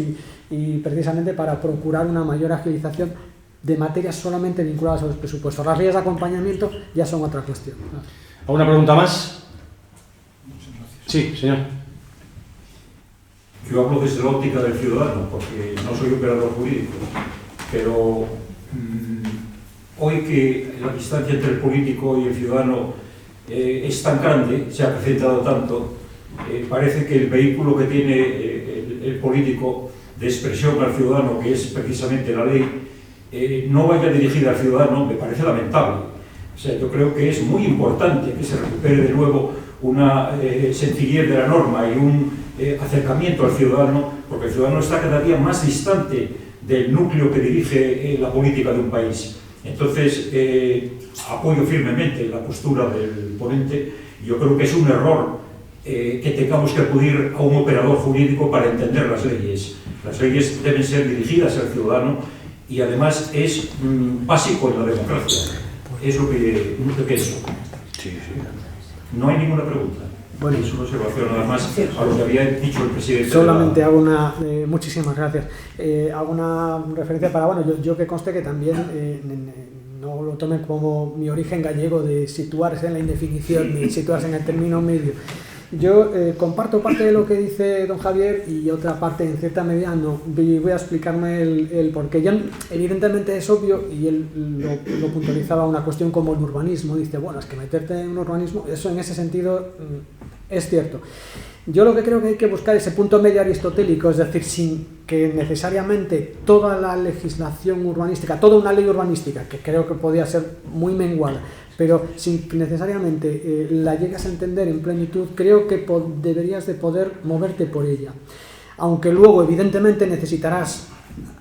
y precisamente para procurar una mayor agilización de materias solamente vinculadas a los presupuestos. Las leyes de acompañamiento ya son otra cuestión. ¿Alguna pregunta más? Sí, señor. Yo hablo desde la óptica del ciudadano, porque no soy operador jurídico, pero hoy que la distancia entre el político y el ciudadano es tan grande, se ha acrecentado tanto, parece que el vehículo que tiene el político de expresión al ciudadano, que es precisamente la ley, no vaya dirigida al ciudadano, me parece lamentable. O sea, yo creo que es muy importante que se recupere de nuevo una sencillez de la norma y un acercamiento al ciudadano, porque el ciudadano está cada día más distante del núcleo que dirige la política de un país. Entonces, apoyo firmemente la postura del ponente. Yo creo que es un error que tengamos que acudir a un operador jurídico para entender las leyes. Las leyes deben ser dirigidas al ciudadano y además es básico en la democracia. Es lo que pienso. No hay ninguna pregunta. Bueno, es una observación nada más a lo que había dicho el presidente. Solamente hago una, muchísimas gracias, hago una referencia para, bueno, yo que conste que también no lo tomen como mi origen gallego de situarse en la indefinición ni situarse en el término medio. Yo comparto parte de lo que dice don Javier y otra parte en cierta medida no. Voy a explicarme el porqué. Ya evidentemente es obvio y él lo puntualizaba una cuestión como el urbanismo. Dice, bueno, es que meterte en un urbanismo, eso en ese sentido es cierto. Yo lo que creo que hay que buscar ese punto medio aristotélico, es decir, sin que necesariamente toda la legislación urbanística, toda una ley urbanística, que creo que podría ser muy menguada, pero sin que necesariamente la llegues a entender en plenitud, creo que deberías de poder moverte por ella. Aunque luego, evidentemente, necesitarás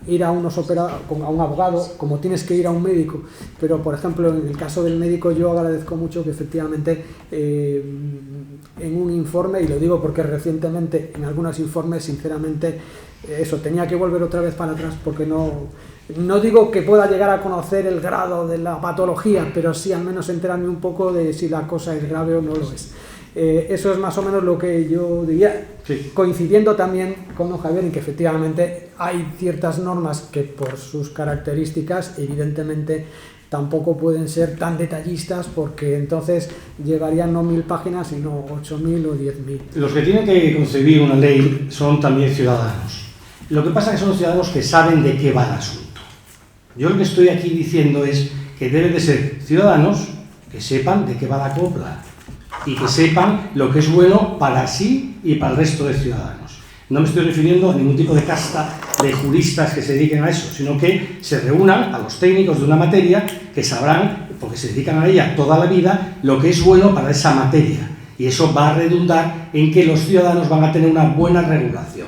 ir a un abogado, como tienes que ir a un médico, pero, por ejemplo, en el caso del médico yo agradezco mucho que efectivamente en un informe, y lo digo porque recientemente en algunos informes, sinceramente, eso, tenía que volver otra vez para atrás porque no digo que pueda llegar a conocer el grado de la patología, pero sí al menos enterarme un poco de si la cosa es grave o no lo es. Eso es más o menos lo que yo diría, sí. Coincidiendo también con don Javier en que efectivamente hay ciertas normas que por sus características evidentemente tampoco pueden ser tan detallistas porque entonces llevarían no 1000 páginas sino 8000 o 10000. Los que tienen que concebir una ley son también ciudadanos. Lo que pasa es que son ciudadanos que saben de qué va el asunto. Yo lo que estoy aquí diciendo es que deben de ser ciudadanos que sepan de qué va la copla y que sepan lo que es bueno para sí y para el resto de ciudadanos. No me estoy refiriendo a ningún tipo de casta de juristas que se dediquen a eso, sino que se reúnan a los técnicos de una materia que sabrán, porque se dedican a ella toda la vida, lo que es bueno para esa materia. Y eso va a redundar en que los ciudadanos van a tener una buena regulación.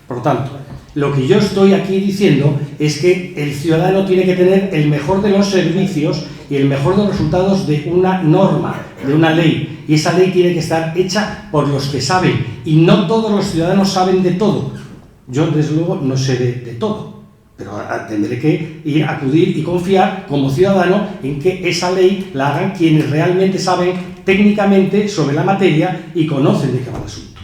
Por lo tanto, lo que yo estoy aquí diciendo es que el ciudadano tiene que tener el mejor de los servicios y el mejor de los resultados de una norma, de una ley. Y esa ley tiene que estar hecha por los que saben. Y no todos los ciudadanos saben de todo. Yo, desde luego, no sé de todo. Pero tendré que acudir y confiar como ciudadano en que esa ley la hagan quienes realmente saben técnicamente sobre la materia y conocen de qué va el asunto.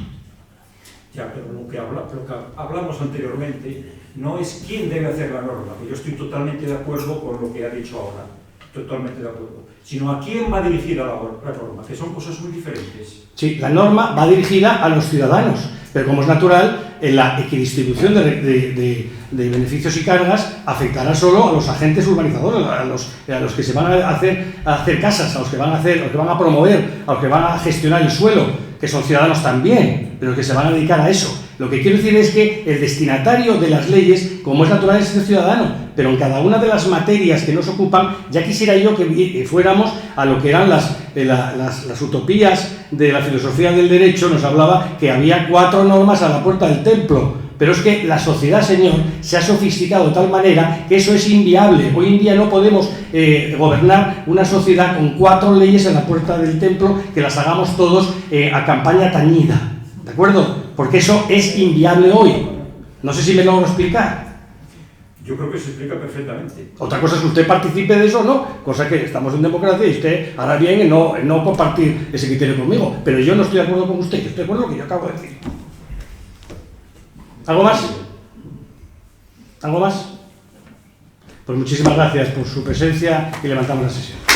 Ya, pero lo que hablamos anteriormente no es quién debe hacer la norma, que yo estoy totalmente de acuerdo con lo que ha dicho ahora, totalmente de acuerdo, sino a quién va dirigida la norma, que son cosas muy diferentes. Sí, la norma va dirigida a los ciudadanos, pero como es natural, en la equidistribución de beneficios y cargas afectará solo a los agentes urbanizadores, a los que se van a hacer casas, a los que van a promover, a los que van a gestionar el suelo, que son ciudadanos también, pero que se van a dedicar a eso. Lo que quiero decir es que el destinatario de las leyes, como es natural, es el ciudadano, pero en cada una de las materias que nos ocupan, ya quisiera yo que fuéramos a lo que eran las utopías de la filosofía del derecho. Nos hablaba que había 4 normas a la puerta del templo, pero es que la sociedad, señor, se ha sofisticado de tal manera que eso es inviable. Hoy en día no podemos gobernar una sociedad con 4 leyes en la puerta del templo, que las hagamos todos a campaña tañida, ¿de acuerdo? Porque eso es inviable hoy. No sé si me logro explicar. Yo creo que se explica perfectamente. Otra cosa es que usted participe de eso o no, cosa que estamos en democracia y usted hará bien en no compartir ese criterio conmigo, pero yo no estoy de acuerdo con usted, yo estoy de acuerdo con lo que yo acabo de decir. ¿Algo más? ¿Algo más? Pues muchísimas gracias por su presencia y levantamos la sesión.